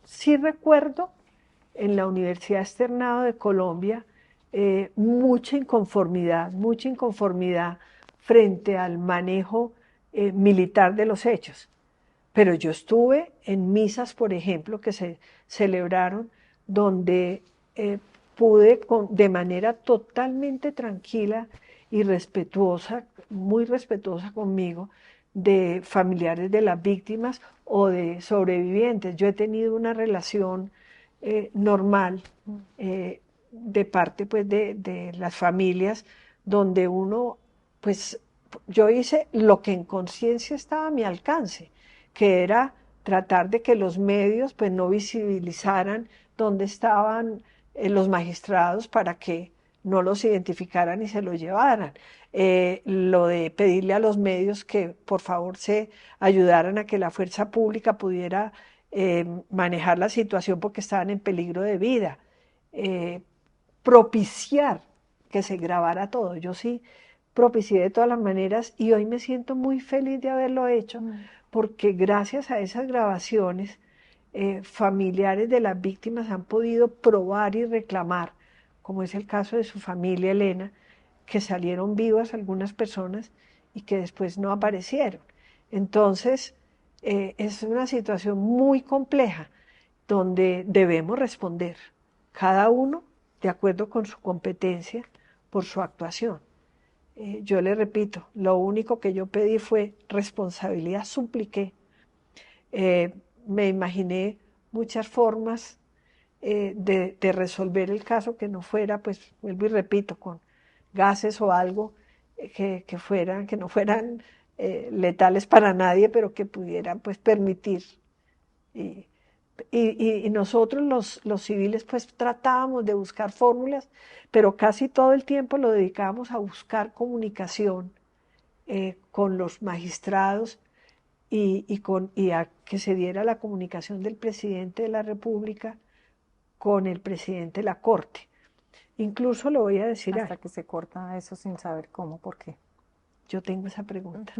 Sí recuerdo en la Universidad Externado de Colombia mucha inconformidad frente al manejo militar de los hechos. Pero yo estuve en misas, por ejemplo, que se celebraron, donde pude de manera totalmente tranquila y respetuosa, muy respetuosa conmigo, de familiares de las víctimas o de sobrevivientes. Yo he tenido una relación normal de parte pues, de las familias, donde uno, pues yo hice lo que en conciencia estaba a mi alcance, que era tratar de que los medios pues no visibilizaran donde estaban los magistrados para que no los identificaran y se los llevaran. Lo de pedirle a los medios que por favor se ayudaran a que la fuerza pública pudiera manejar la situación porque estaban en peligro de vida. Propiciar que se grabara todo. Yo sí propicié de todas las maneras y hoy me siento muy feliz de haberlo hecho porque gracias a esas grabaciones familiares de las víctimas han podido probar y reclamar, como es el caso de su familia Elena, que salieron vivas algunas personas y que después no aparecieron. Entonces, es una situación muy compleja donde debemos responder, cada uno de acuerdo con su competencia, por su actuación. Yo le repito, lo único que yo pedí fue responsabilidad, supliqué. Me imaginé muchas formas de resolver el caso que no fuera, pues vuelvo y repito, con gases o algo que no fueran letales para nadie, pero que pudieran pues permitir. Y, y nosotros los civiles pues tratábamos de buscar fórmulas, pero casi todo el tiempo lo dedicábamos a buscar comunicación con los magistrados y a que se diera la comunicación del presidente de la República con el presidente de la Corte. Incluso le voy a decir Hasta algo. que se corta eso sin saber cómo, por qué. Yo tengo esa pregunta.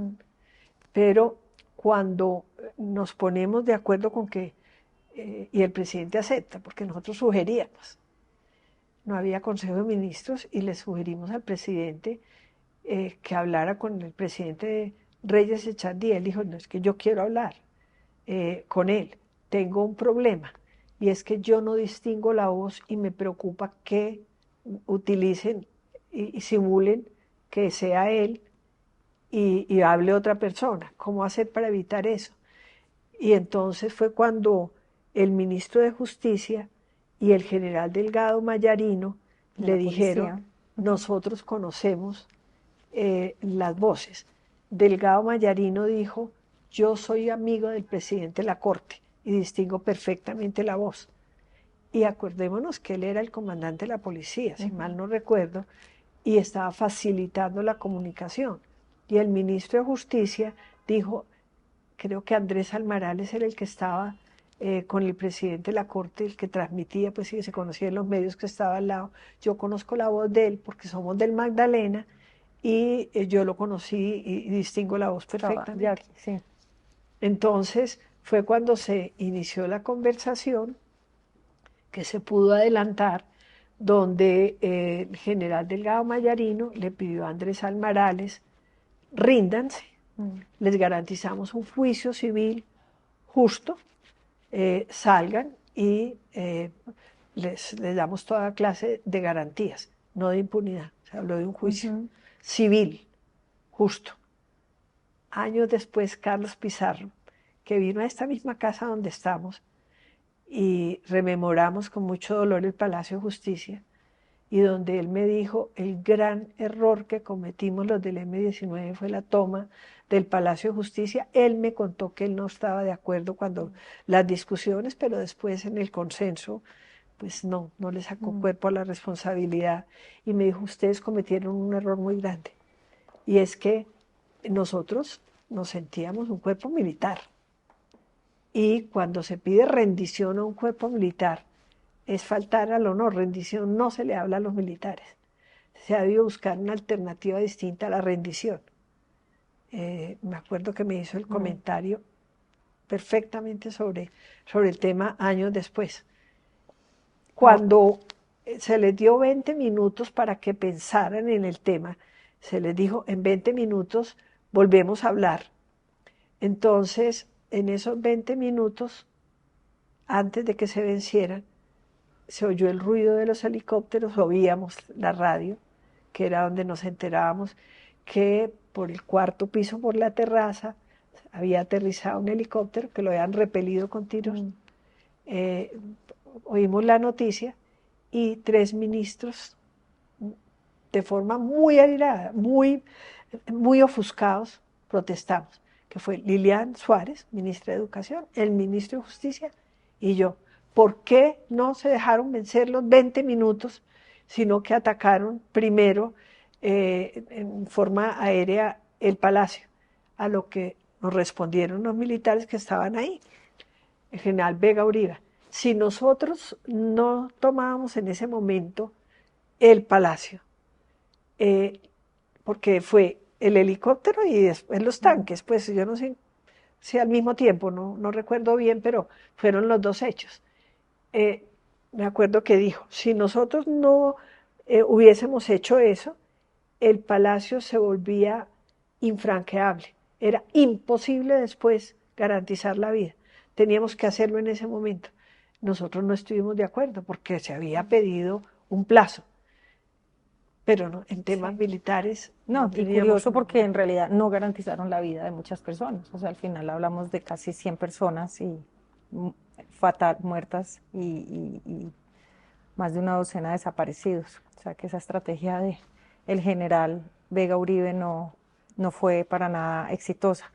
Pero cuando nos ponemos de acuerdo con que, y el presidente acepta, porque nosotros sugeríamos, no había Consejo de Ministros y le sugerimos al presidente que hablara con el presidente Reyes Echandía. Él dijo, no, es que yo quiero hablar con él, tengo un problema, y es que yo no distingo la voz y me preocupa que utilicen y simulen que sea él y hable otra persona. ¿Cómo hacer para evitar eso? Y entonces fue cuando el ministro de Justicia y el general Delgado Mayarino le dijeron, nosotros conocemos las voces. Delgado Mayarino dijo, yo soy amigo del presidente de la Corte y distingo perfectamente la voz. Y acordémonos que él era el comandante de la policía, si mal no recuerdo, y estaba facilitando la comunicación. Y el ministro de Justicia dijo, creo que Andrés Almarales era el que estaba con el presidente de la Corte, el que transmitía, pues sí, se conocía en los medios que estaba al lado. Yo conozco la voz de él porque somos del Magdalena y yo lo conocí y distingo la voz perfectamente. Ya, sí. Entonces fue cuando se inició la conversación que se pudo adelantar, donde el general Delgado Mayarino le pidió a Andrés Almarales, ríndanse, les garantizamos un juicio civil justo, salgan y les damos toda clase de garantías, no de impunidad. Se habló de un juicio civil justo. Años después, Carlos Pizarro, que vino a esta misma casa donde estamos, y rememoramos con mucho dolor el Palacio de Justicia, y donde él me dijo, el gran error que cometimos los del M-19 fue la toma del Palacio de Justicia. Él me contó que él no estaba de acuerdo cuando las discusiones, pero después en el consenso, pues no le sacó cuerpo a la responsabilidad. Y me dijo, ustedes cometieron un error muy grande. Y es que nosotros nos sentíamos un cuerpo militar. Y cuando se pide rendición a un cuerpo militar, es faltar al honor. Rendición no se le habla a los militares. Se ha debido buscar una alternativa distinta a la rendición. Me acuerdo que me hizo el comentario perfectamente sobre el tema años después. Cuando se les dio 20 minutos para que pensaran en el tema, se les dijo, en 20 minutos volvemos a hablar. Entonces, en esos 20 minutos, antes de que se vencieran, se oyó el ruido de los helicópteros, oíamos la radio, que era donde nos enterábamos que por el cuarto piso, por la terraza, había aterrizado un helicóptero que lo habían repelido con tiros. Oímos la noticia y 3 ministros, de forma muy airada, muy ofuscados, protestamos, que fue Lilian Suárez, ministra de Educación, el ministro de Justicia y yo. ¿por qué no se dejaron vencer los 20 minutos, sino que atacaron primero en forma aérea el palacio? A lo que nos respondieron los militares que estaban ahí, el general Vega Uribe: si nosotros no tomábamos en ese momento el palacio, porque fue el helicóptero y después los tanques, pues yo no sé si al mismo tiempo, no recuerdo bien, pero fueron los dos hechos. Me acuerdo que dijo: si nosotros no hubiésemos hecho eso, el palacio se volvía infranqueable. Era imposible después garantizar la vida. Teníamos que hacerlo en ese momento. Nosotros no estuvimos de acuerdo porque se había pedido un plazo, pero no, en temas militares No, y teníamos curioso porque en realidad no garantizaron la vida de muchas personas. O sea, al final hablamos de casi 100 personas y fatal, muertas y más de una docena de desaparecidos. O sea, que esa estrategia de el general Vega Uribe no fue para nada exitosa.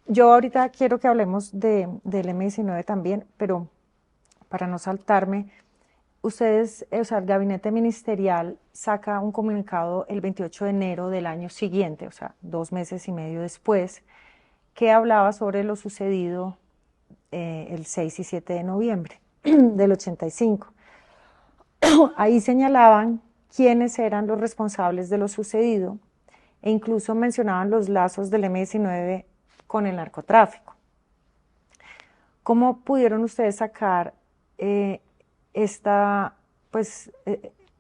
Yo ahorita quiero que hablemos del M-19 también, pero para no saltarme, ustedes, o sea, el gabinete ministerial saca un comunicado el 28 de enero del año siguiente, o sea, 2 meses y medio después, que hablaba sobre lo sucedido el 6 y 7 de noviembre del 85. Ahí señalaban quiénes eran los responsables de lo sucedido e incluso mencionaban los lazos del M-19 con el narcotráfico. ¿Cómo pudieron ustedes sacar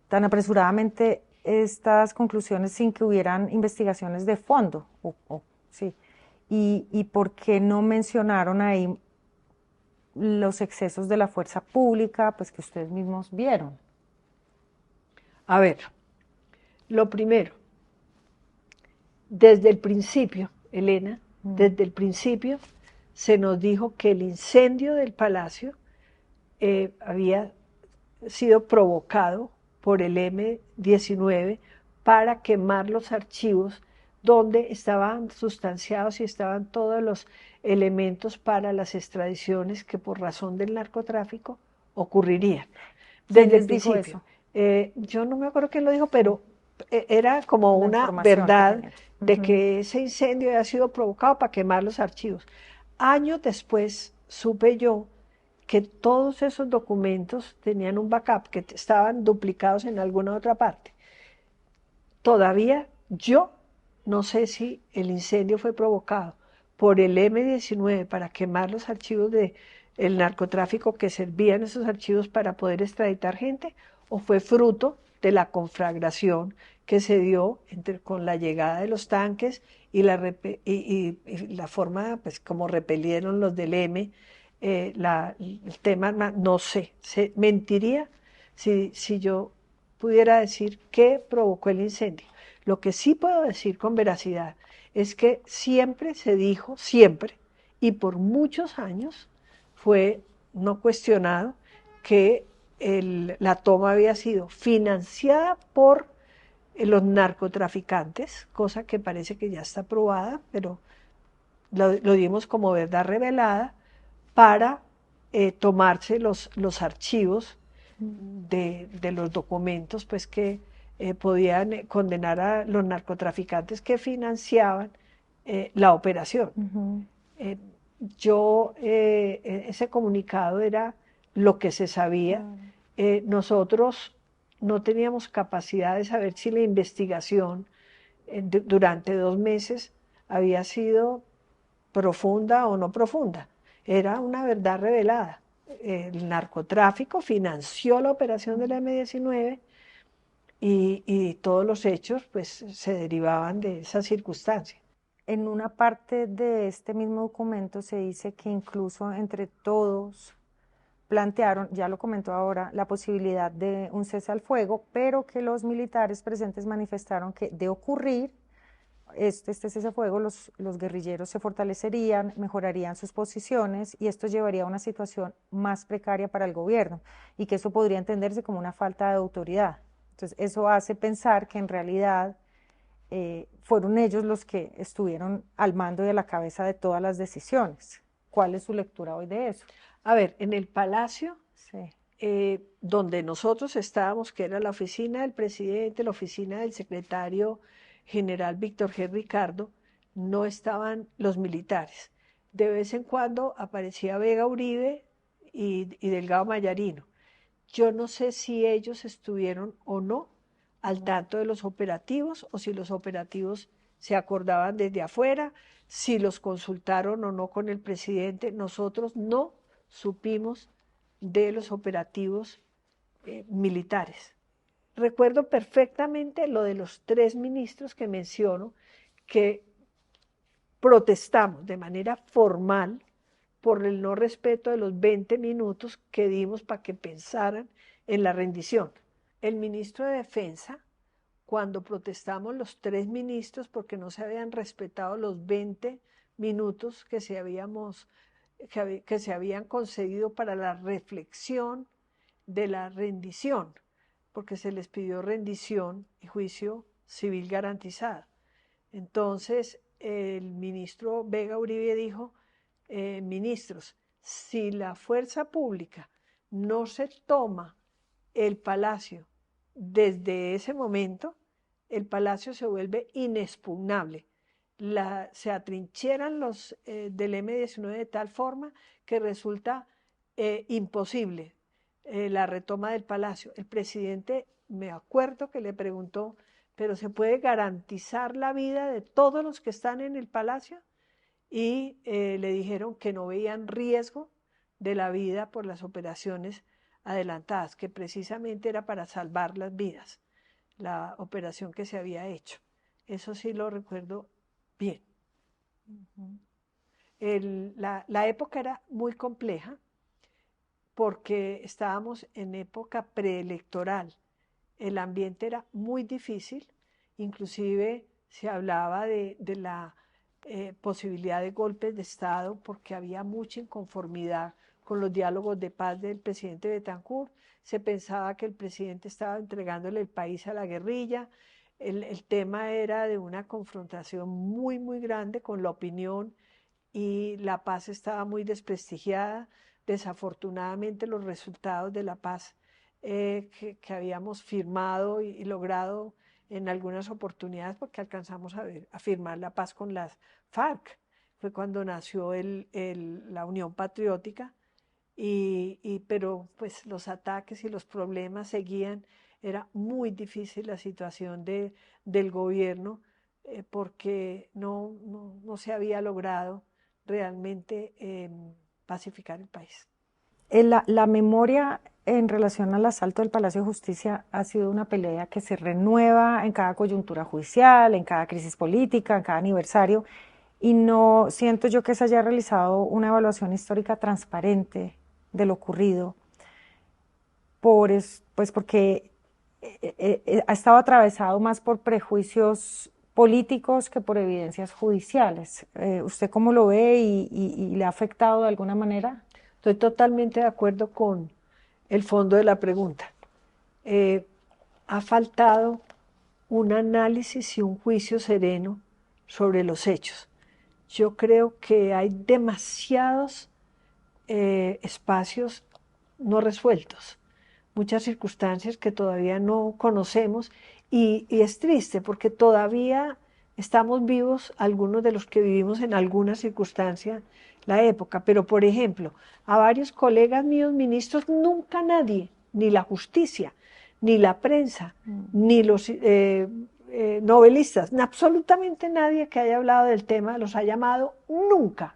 tan apresuradamente estas conclusiones sin que hubieran investigaciones de fondo? Sí. ¿Y por qué no mencionaron ahí los excesos de la fuerza pública, pues que ustedes mismos vieron? A ver, lo primero, desde el principio, Elena, desde el principio se nos dijo que el incendio del palacio había sido provocado por el M-19 para quemar los archivos donde estaban sustanciados y estaban todos los elementos para las extradiciones que por razón del narcotráfico ocurrirían. Desde el principio. Yo no me acuerdo quién lo dijo, pero era como una verdad de que ese incendio había sido provocado para quemar los archivos. Años después supe yo que todos esos documentos tenían un backup, que estaban duplicados en alguna otra parte. Todavía yo no sé si el incendio fue provocado por el M-19 para quemar los archivos del narcotráfico que servían esos archivos para poder extraditar gente, o fue fruto de la conflagración que se dio con la llegada de los tanques y la forma, pues, como repelieron los del M, el tema, no sé, mentiría si yo pudiera decir qué provocó el incendio. Lo que sí puedo decir con veracidad es que siempre se dijo, siempre, y por muchos años fue no cuestionado, que la toma había sido financiada por los narcotraficantes, cosa que parece que ya está probada, pero lo dimos como verdad revelada, para tomarse los archivos de los documentos, pues, que podían condenar a los narcotraficantes que financiaban la operación. Ese comunicado era lo que se sabía. Nosotros no teníamos capacidad de saber si la investigación durante 2 meses había sido profunda o no profunda. Era una verdad revelada. El narcotráfico financió la operación del M-19 y todos los hechos, pues, se derivaban de esa circunstancia. En una parte de este mismo documento se dice que incluso entre todos plantearon, ya lo comentó ahora, la posibilidad de un cese al fuego, pero que los militares presentes manifestaron que de ocurrir este cese al fuego, los guerrilleros se fortalecerían, mejorarían sus posiciones y esto llevaría a una situación más precaria para el gobierno y que eso podría entenderse como una falta de autoridad. Entonces, eso hace pensar que en realidad fueron ellos los que estuvieron al mando y a la cabeza de todas las decisiones. ¿Cuál es su lectura hoy de eso? A ver, en el Palacio Sí. Donde nosotros estábamos, que era la oficina del presidente, la oficina del secretario general Víctor G. Ricardo, no estaban los militares. De vez en cuando aparecía Vega Uribe y Delgado Mayarino. Yo no sé si ellos estuvieron o no al tanto de los operativos o si los operativos se acordaban desde afuera, si los consultaron o no con el presidente. Nosotros no supimos de los operativos militares. Recuerdo perfectamente lo de los 3 ministros que menciono, que protestamos de manera formal por el no respeto de los 20 minutos que dimos para que pensaran en la rendición. El ministro de Defensa, cuando protestamos los 3 ministros porque no se habían respetado los 20 minutos que se habían concedido para la reflexión de la rendición, porque se les pidió rendición y juicio civil garantizado. Entonces, el ministro Vega Uribe dijo, ministros, si la fuerza pública no se toma el palacio desde ese momento, el palacio se vuelve inexpugnable. Se atrincheran los del M-19 de tal forma que resulta imposible la retoma del palacio. El presidente, me acuerdo que le preguntó, ¿pero se puede garantizar la vida de todos los que están en el palacio? Y le dijeron que no veían riesgo de la vida por las operaciones adelantadas, que precisamente era para salvar las vidas, la operación que se había hecho. Eso sí lo recuerdo bien. La época era muy compleja porque estábamos en época preelectoral. El ambiente era muy difícil, inclusive se hablaba de la posibilidad de golpes de Estado porque había mucha inconformidad con los diálogos de paz del presidente Betancourt. Se pensaba que el presidente estaba entregándole el país a la guerrilla. El tema era de una confrontación muy, muy grande con la opinión y la paz estaba muy desprestigiada. Desafortunadamente los resultados de la paz que habíamos firmado y logrado en algunas oportunidades, porque alcanzamos a firmar la paz con las FARC, fue cuando nació la Unión Patriótica, pero pues los ataques y los problemas seguían. Era muy difícil la situación del gobierno porque no se había logrado realmente pacificar el país. La memoria en relación al asalto del Palacio de Justicia ha sido una pelea que se renueva en cada coyuntura judicial, en cada crisis política, en cada aniversario, y no siento yo que se haya realizado una evaluación histórica transparente de lo ocurrido, pues porque ha estado atravesado más por prejuicios políticos que por evidencias judiciales. ¿Usted cómo lo ve y le ha afectado de alguna manera? Estoy totalmente de acuerdo con el fondo de la pregunta. Ha faltado un análisis y un juicio sereno sobre los hechos. Yo creo que hay demasiados espacios no resueltos, muchas circunstancias que todavía no conocemos y es triste porque todavía estamos vivos algunos de los que vivimos en alguna circunstancia la época, pero por ejemplo, a varios colegas míos ministros nunca nadie, ni la justicia, ni la prensa, ni los novelistas, absolutamente nadie que haya hablado del tema los ha llamado nunca,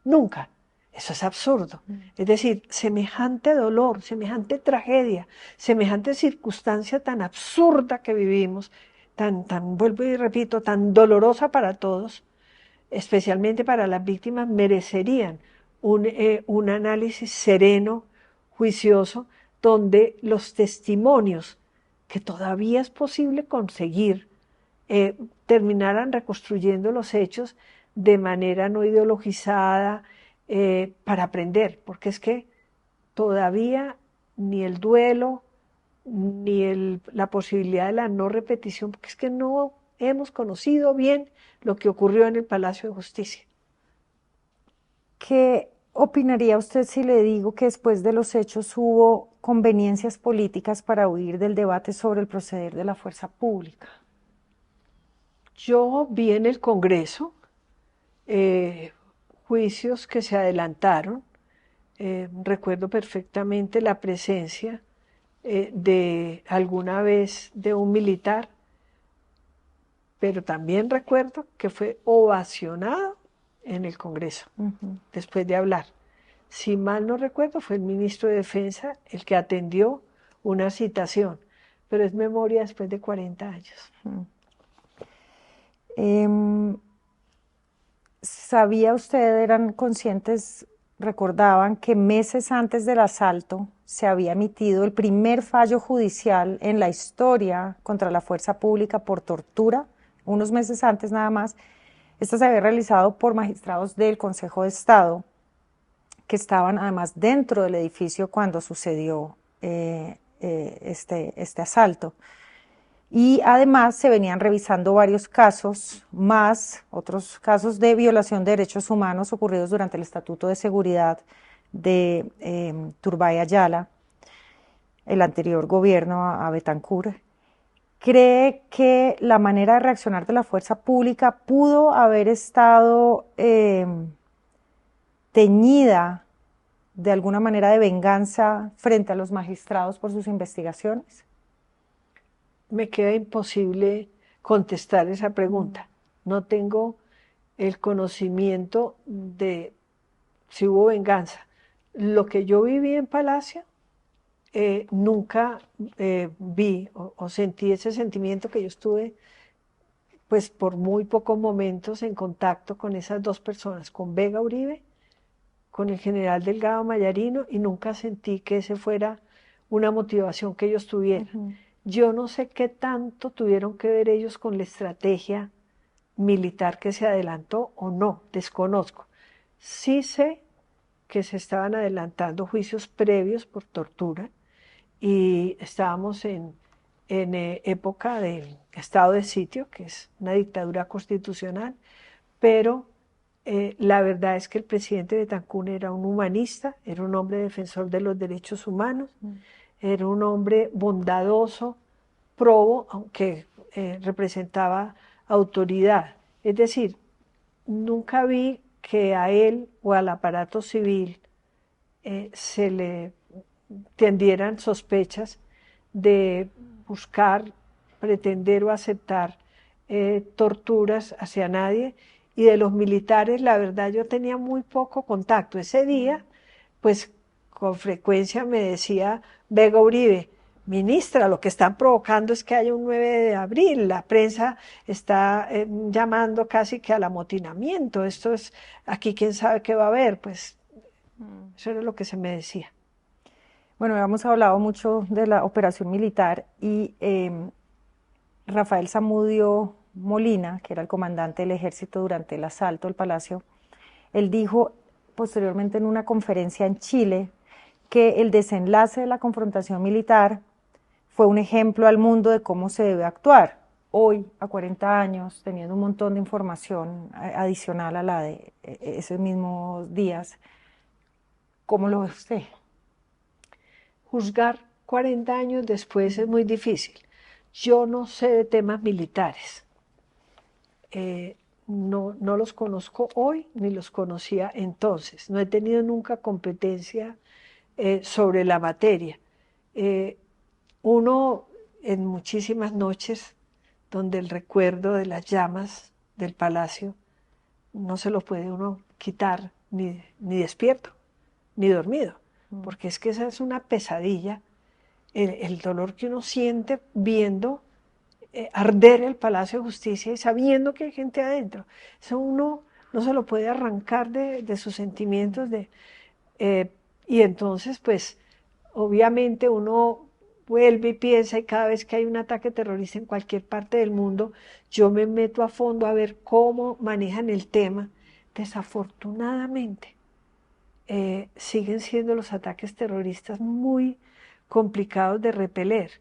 nunca. Eso es absurdo. Es decir, semejante dolor, semejante tragedia, semejante circunstancia tan absurda que vivimos, vuelvo y repito, tan dolorosa para todos, especialmente para las víctimas, merecerían un análisis sereno, juicioso, donde los testimonios que todavía es posible conseguir terminaran reconstruyendo los hechos de manera no ideologizada, para aprender, porque es que todavía ni el duelo, ni la posibilidad de la no repetición, porque es que no hemos conocido bien lo que ocurrió en el Palacio de Justicia. opinaría usted si le digo que después de los hechos hubo conveniencias políticas para huir del debate sobre el proceder de la fuerza pública? Yo vi en el Congreso eh, juicios que se adelantaron. Recuerdo perfectamente la presencia de alguna vez de un militar, pero también recuerdo que fue ovacionado en el Congreso después de hablar. Si mal no recuerdo, fue el ministro de Defensa el que atendió una citación, pero es memoria después de 40 años. ¿Sabía usted, eran conscientes, recordaban que meses antes del asalto se había emitido el primer fallo judicial en la historia contra la fuerza pública por tortura? Unos meses antes nada más. Esto se había realizado por magistrados del Consejo de Estado, que estaban además dentro del edificio cuando sucedió este asalto. Y además se venían revisando varios casos más, otros casos de violación de derechos humanos ocurridos durante el Estatuto de Seguridad de Turbay Ayala, el anterior gobierno a Betancur. ¿Cree que la manera de reaccionar de la fuerza pública pudo haber estado teñida de alguna manera de venganza frente a los magistrados por sus investigaciones? Me queda imposible contestar esa pregunta. No tengo el conocimiento de si hubo venganza. Lo que yo viví en Palacio, nunca vi o sentí ese sentimiento que yo estuve, pues por muy pocos momentos en contacto con esas dos personas, con Vega Uribe, con el general Delgado Mayarino, y nunca sentí que ese fuera una motivación que ellos tuvieran. Yo no sé qué tanto tuvieron que ver ellos con la estrategia militar que se adelantó o no, desconozco. Sí sé que se estaban adelantando juicios previos por tortura y estábamos en época del estado de sitio, que es una dictadura constitucional, pero la verdad es que el presidente Betancur era un humanista, era un hombre defensor de los derechos humanos, era un hombre bondadoso, probo, aunque representaba autoridad. Es decir, nunca vi que a él o al aparato civil se le tendieran sospechas de buscar, pretender o aceptar torturas hacia nadie. Y de los militares, la verdad, yo tenía muy poco contacto. Ese día, pues con frecuencia me decía Vega Uribe: ministra, lo que están provocando es que haya un 9 de abril, la prensa está llamando casi que al amotinamiento, esto es, aquí quién sabe qué va a haber, pues eso era lo que se me decía. Bueno, hemos hablado mucho de la operación militar y Rafael Zamudio Molina, que era el comandante del ejército durante el asalto al Palacio, él dijo posteriormente en una conferencia en Chile que el desenlace de la confrontación militar fue un ejemplo al mundo de cómo se debe actuar. Hoy, a 40 años, teniendo un montón de información adicional a la de esos mismos días, ¿cómo lo ve usted? Juzgar 40 años después es muy difícil. Yo no sé de temas militares. No los conozco hoy ni los conocía entonces. No he tenido nunca competencia sobre la materia. Uno, en muchísimas noches donde el recuerdo de las llamas del palacio no se lo puede uno quitar ni despierto, ni dormido, porque es que esa es una pesadilla, el dolor que uno siente viendo arder el Palacio de Justicia y sabiendo que hay gente adentro. Eso uno no se lo puede arrancar de sus sentimientos. Y entonces, pues, obviamente uno vuelve y piensa, y cada vez que hay un ataque terrorista en cualquier parte del mundo, yo me meto a fondo a ver cómo manejan el tema. Desafortunadamente, siguen siendo los ataques terroristas muy complicados de repeler.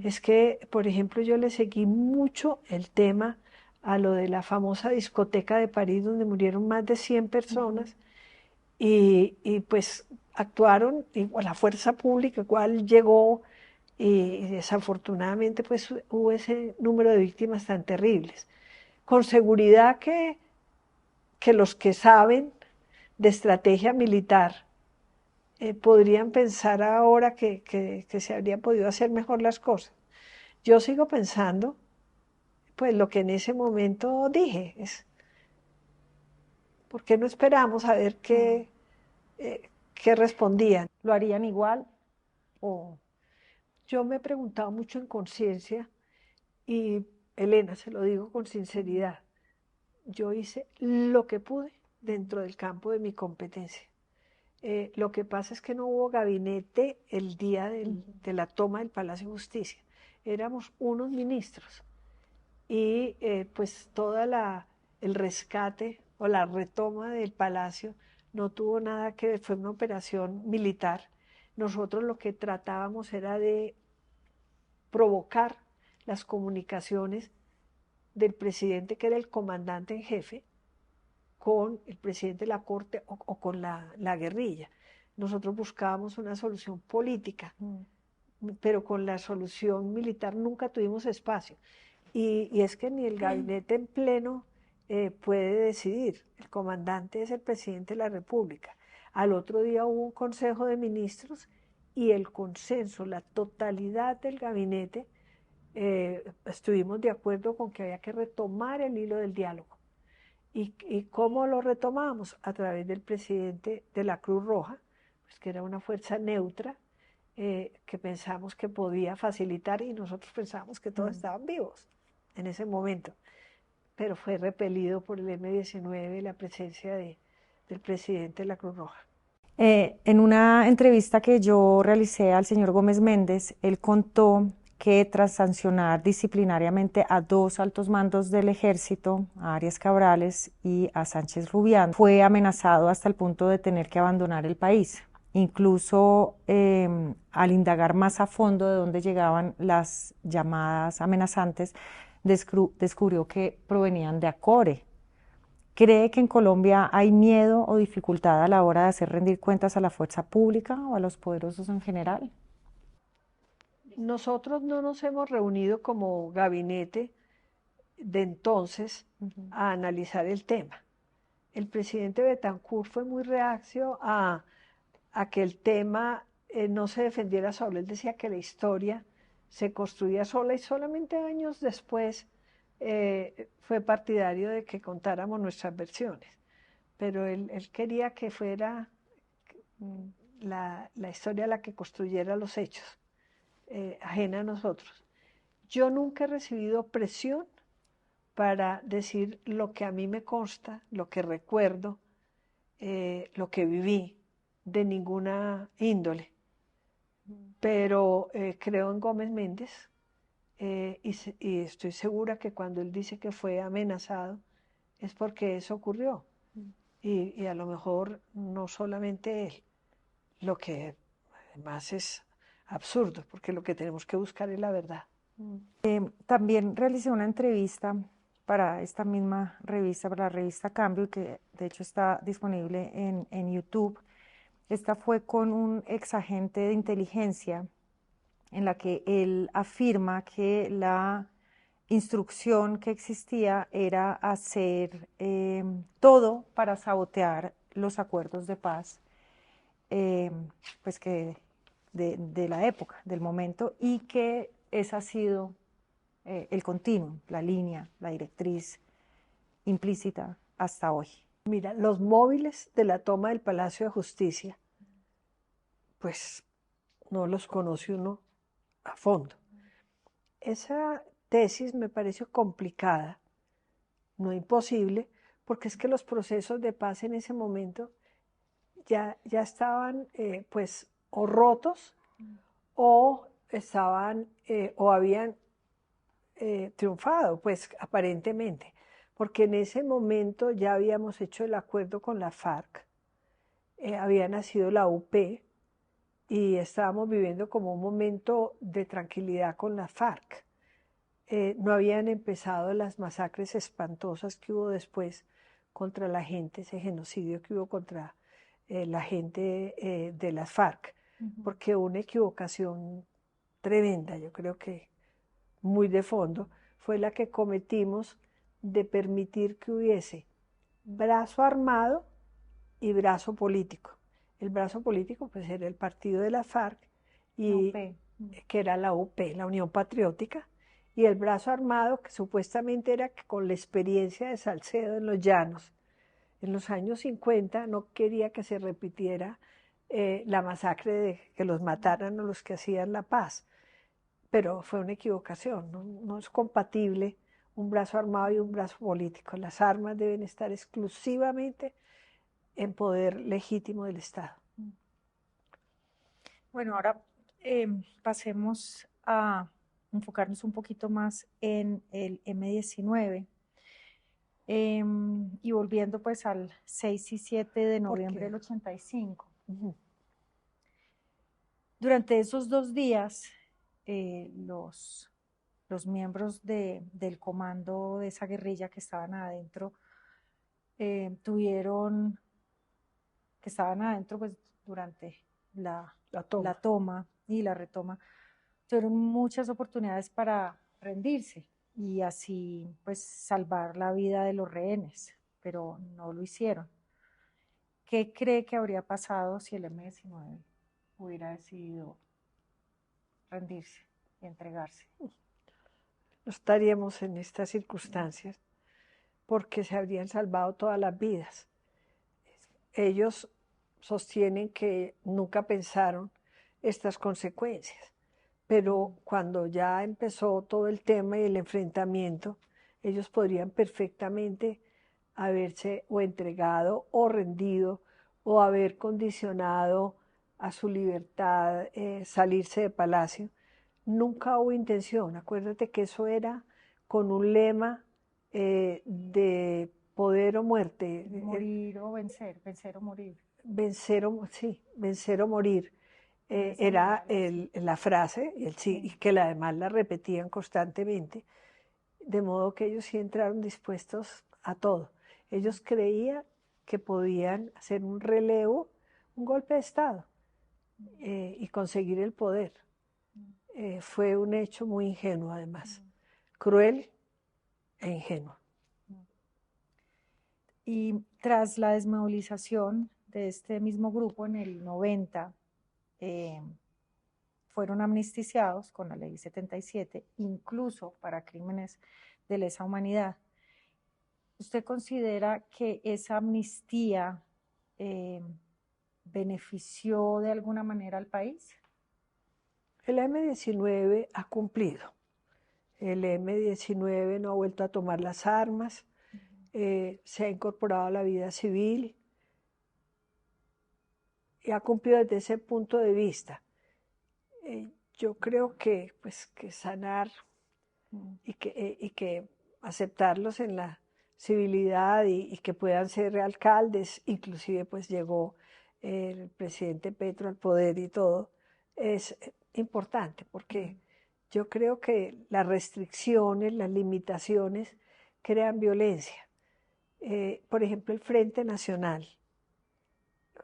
Es que, por ejemplo, yo le seguí mucho el tema a lo de la famosa discoteca de París, donde murieron más de 100 personas, y pues actuaron, y la fuerza pública igual llegó y desafortunadamente pues hubo ese número de víctimas tan terribles. Con seguridad que los que saben de estrategia militar podrían pensar ahora que se habrían podido hacer mejor las cosas. Yo sigo pensando, pues lo que en ese momento dije, es, ¿por qué no esperamos a ver qué respondían? ¿Lo harían igual o Yo me he preguntado mucho en conciencia y Elena, se lo digo con sinceridad, yo hice lo que pude dentro del campo de mi competencia. Lo que pasa es que no hubo gabinete el día de la toma del Palacio de Justicia. Éramos unos ministros y pues el rescate o la retoma del palacio no tuvo nada que ver, fue una operación militar. Nosotros lo que tratábamos era de provocar las comunicaciones del presidente, que era el comandante en jefe, con el presidente de la Corte o con la guerrilla. Nosotros buscábamos una solución política, pero con la solución militar nunca tuvimos espacio. Y es que ni el gabinete en pleno puede decidir. El comandante es el presidente de la República. Al otro día hubo un consejo de ministros y el consenso, la totalidad del gabinete, estuvimos de acuerdo con que había que retomar el hilo del diálogo. ¿Y cómo lo retomamos? A través del presidente de la Cruz Roja, pues que era una fuerza neutra, que pensamos que podía facilitar y nosotros pensábamos que todos estaban vivos en ese momento. Pero fue repelido por el M-19 la presencia del presidente de la Cruz Roja. En una entrevista que yo realicé al señor Gómez Méndez, él contó que tras sancionar disciplinariamente a dos altos mandos del ejército, a Arias Cabrales y a Sánchez Rubián, fue amenazado hasta el punto de tener que abandonar el país. Incluso al indagar más a fondo de dónde llegaban las llamadas amenazantes, descubrió que provenían de Acore. ¿Cree que en Colombia hay miedo o dificultad a la hora de hacer rendir cuentas a la fuerza pública o a los poderosos en general? Nosotros no nos hemos reunido como gabinete de entonces a analizar el tema. El presidente Betancourt fue muy reacio a que el tema no se defendiera solo. Él decía que la historia se construía sola y solamente años después fue partidario de que contáramos nuestras versiones. Pero él quería que fuera la historia la que construyera los hechos, ajena a nosotros. Yo nunca he recibido presión para decir lo que a mí me consta, lo que recuerdo, lo que viví, de ninguna índole. Pero creo en Gómez Méndez y estoy segura que cuando él dice que fue amenazado es porque eso ocurrió. Y a lo mejor no solamente él, lo que además es absurdo, porque lo que tenemos que buscar es la verdad. También realicé una entrevista para esta misma revista, para la revista Cambio, que de hecho está disponible en YouTube. Esta fue con un ex agente de inteligencia en la que él afirma que la instrucción que existía era hacer todo para sabotear los acuerdos de paz, eh, pues que de la época, del momento, y que esa ha sido el continuum, la línea, la directriz implícita hasta hoy. Mira, los móviles de la toma del Palacio de Justicia, pues no los conoce uno a fondo. Esa tesis me pareció complicada, no imposible, porque es que los procesos de paz en ese momento ya estaban pues o rotos o estaban o habían triunfado, pues aparentemente, porque en ese momento ya habíamos hecho el acuerdo con la FARC, había nacido la UP y estábamos viviendo como un momento de tranquilidad con la FARC. No habían empezado las masacres espantosas que hubo después contra la gente, ese genocidio que hubo contra la gente de las FARC, porque una equivocación tremenda, yo creo que muy de fondo, fue la que cometimos de permitir que hubiese brazo armado y brazo político. El brazo político pues era el partido de la FARC, y, que era la UP, la Unión Patriótica, y el brazo armado que supuestamente era que con la experiencia de Salcedo en los llanos, en los años 50 no quería que se repitiera la masacre de que los mataran a los que hacían la paz. Pero fue una equivocación, no es compatible un brazo armado y un brazo político. Las armas deben estar exclusivamente en poder legítimo del Estado. Bueno, ahora pasemos a enfocarnos un poquito más en el M-19 y volviendo pues al 6 y 7 de noviembre del 85. Durante esos 2 días, los miembros del comando de esa guerrilla que estaban adentro, que estaban adentro pues durante la toma y la retoma, tuvieron muchas oportunidades para rendirse y así pues salvar la vida de los rehenes, pero no lo hicieron. ¿Qué cree que habría pasado si el M-19 hubiera decidido rendirse y entregarse? No estaríamos en estas circunstancias porque se habrían salvado todas las vidas. Ellos sostienen que nunca pensaron estas consecuencias, pero cuando ya empezó todo el tema y el enfrentamiento, ellos podrían perfectamente haberse o entregado o rendido o haber condicionado a su libertad salirse de palacio. Nunca hubo intención. Acuérdate que eso era con un lema de poder o muerte. Morir o vencer, vencer o morir. Vencer o morir. Era la frase, y que además la repetían constantemente, de modo que ellos sí entraron dispuestos a todo. Ellos creían que podían hacer un relevo, un golpe de Estado y conseguir el poder. Fue un hecho muy ingenuo además, cruel e ingenuo. Y tras la desmovilización de este mismo grupo en el 90, fueron amnistiados con la ley 77, incluso para crímenes de lesa humanidad. ¿Usted considera que esa amnistía benefició de alguna manera al país? El M-19 ha cumplido. El M-19 no ha vuelto a tomar las armas, se ha incorporado a la vida civil y ha cumplido desde ese punto de vista. Yo creo que, pues, que sanar y que aceptarlos en la civilidad y que puedan ser alcaldes, inclusive pues llegó el presidente Petro al poder y todo, es importante porque yo creo que las restricciones, las limitaciones crean violencia. Por ejemplo, el Frente Nacional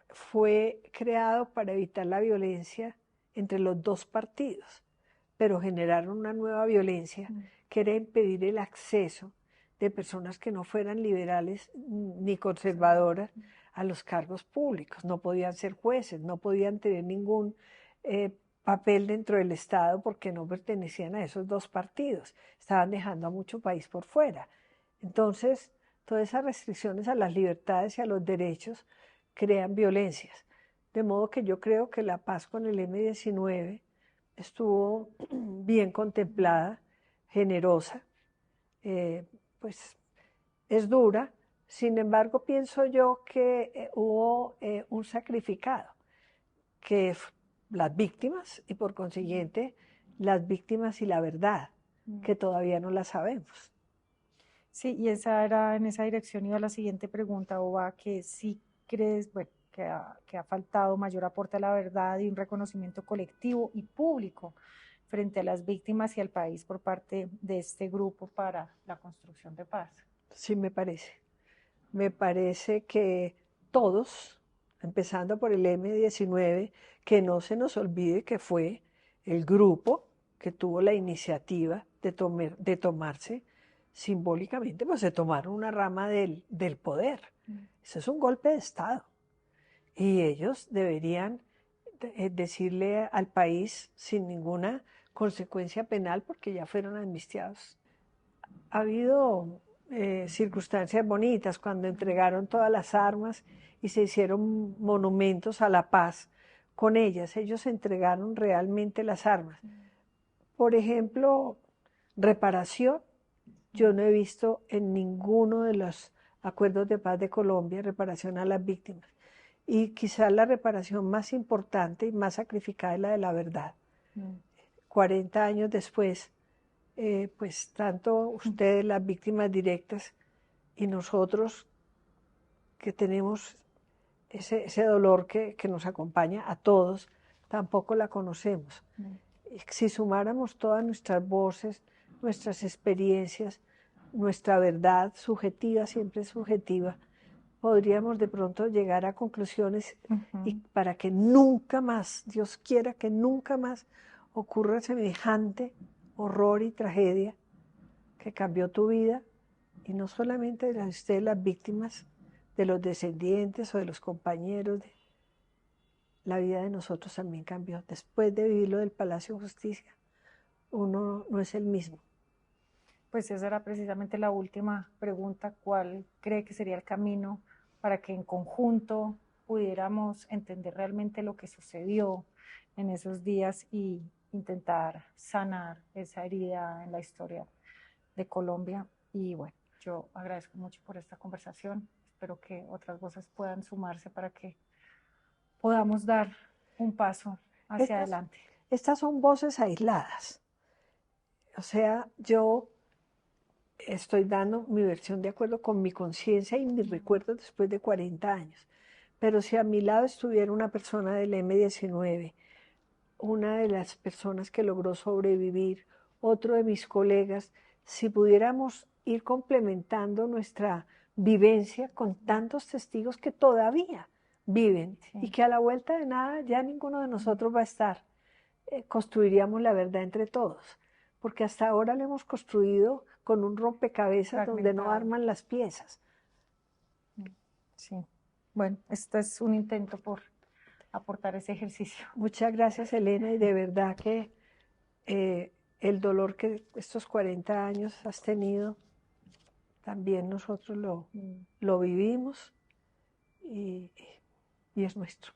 fue creado para evitar la violencia entre los dos partidos, pero generaron una nueva violencia que era impedir el acceso de personas que no fueran liberales ni conservadoras a los cargos públicos. No podían ser jueces, no podían tener ningún papel dentro del Estado porque no pertenecían a esos dos partidos. Estaban dejando a mucho país por fuera. Entonces, todas esas restricciones a las libertades y a los derechos crean violencias. De modo que yo creo que la paz con el M-19 estuvo bien contemplada, generosa, pues es dura. Sin embargo, pienso yo que hubo un sacrificado, que las víctimas y por consiguiente las víctimas y la verdad, que todavía no la sabemos. Sí, y esa era, en esa dirección iba la siguiente pregunta, Oba, que si crees, bueno, que ha faltado mayor aporte a la verdad y un reconocimiento colectivo y público frente a las víctimas y al país por parte de este grupo para la construcción de paz. Sí, me parece. Me parece que todos, empezando por el M-19, que no se nos olvide que fue el grupo que tuvo la iniciativa de tomarse simbólicamente, pues se tomaron una rama del poder. Eso es un golpe de Estado. Y ellos deberían decirle al país sin ninguna consecuencia penal porque ya fueron amnistiados. Ha habido circunstancias bonitas cuando entregaron todas las armas y se hicieron monumentos a la paz con ellas. Ellos entregaron realmente las armas. Por ejemplo, reparación. Yo no he visto en ninguno de los acuerdos de paz de Colombia reparación a las víctimas. Y quizás la reparación más importante y más sacrificada es la de la verdad. 40 años después, pues tanto ustedes, las víctimas directas, y nosotros que tenemos ese dolor que nos acompaña a todos, tampoco la conocemos. Si sumáramos todas nuestras voces, nuestras experiencias, nuestra verdad subjetiva, siempre subjetiva, podríamos de pronto llegar a conclusiones y para que nunca más, Dios quiera que nunca más ocurra semejante horror y tragedia que cambió tu vida, y no solamente de ustedes las víctimas, de los descendientes o de los compañeros, la vida de nosotros también cambió. Después de vivir lo del Palacio de Justicia, uno no es el mismo. Pues esa era precisamente la última pregunta. ¿Cuál cree que sería el camino para que en conjunto pudiéramos entender realmente lo que sucedió en esos días y intentar sanar esa herida en la historia de Colombia? Y bueno, yo agradezco mucho por esta conversación. Espero que otras voces puedan sumarse para que podamos dar un paso hacia adelante. Estas son voces aisladas. O sea, yo estoy dando mi versión de acuerdo con mi conciencia y mis recuerdos después de 40 años. Pero si a mi lado estuviera una persona del M-19, una de las personas que logró sobrevivir, otro de mis colegas, si pudiéramos ir complementando nuestra vivencia con tantos testigos que todavía viven y que a la vuelta de nada ya ninguno de nosotros va a estar, construiríamos la verdad entre todos, porque hasta ahora lo hemos construido con un rompecabezas donde no arman las piezas. Sí, bueno, esto es un intento por aportar ese ejercicio. Muchas gracias, Elena, y de verdad que el dolor que estos 40 años has tenido, también nosotros lo vivimos y es nuestro.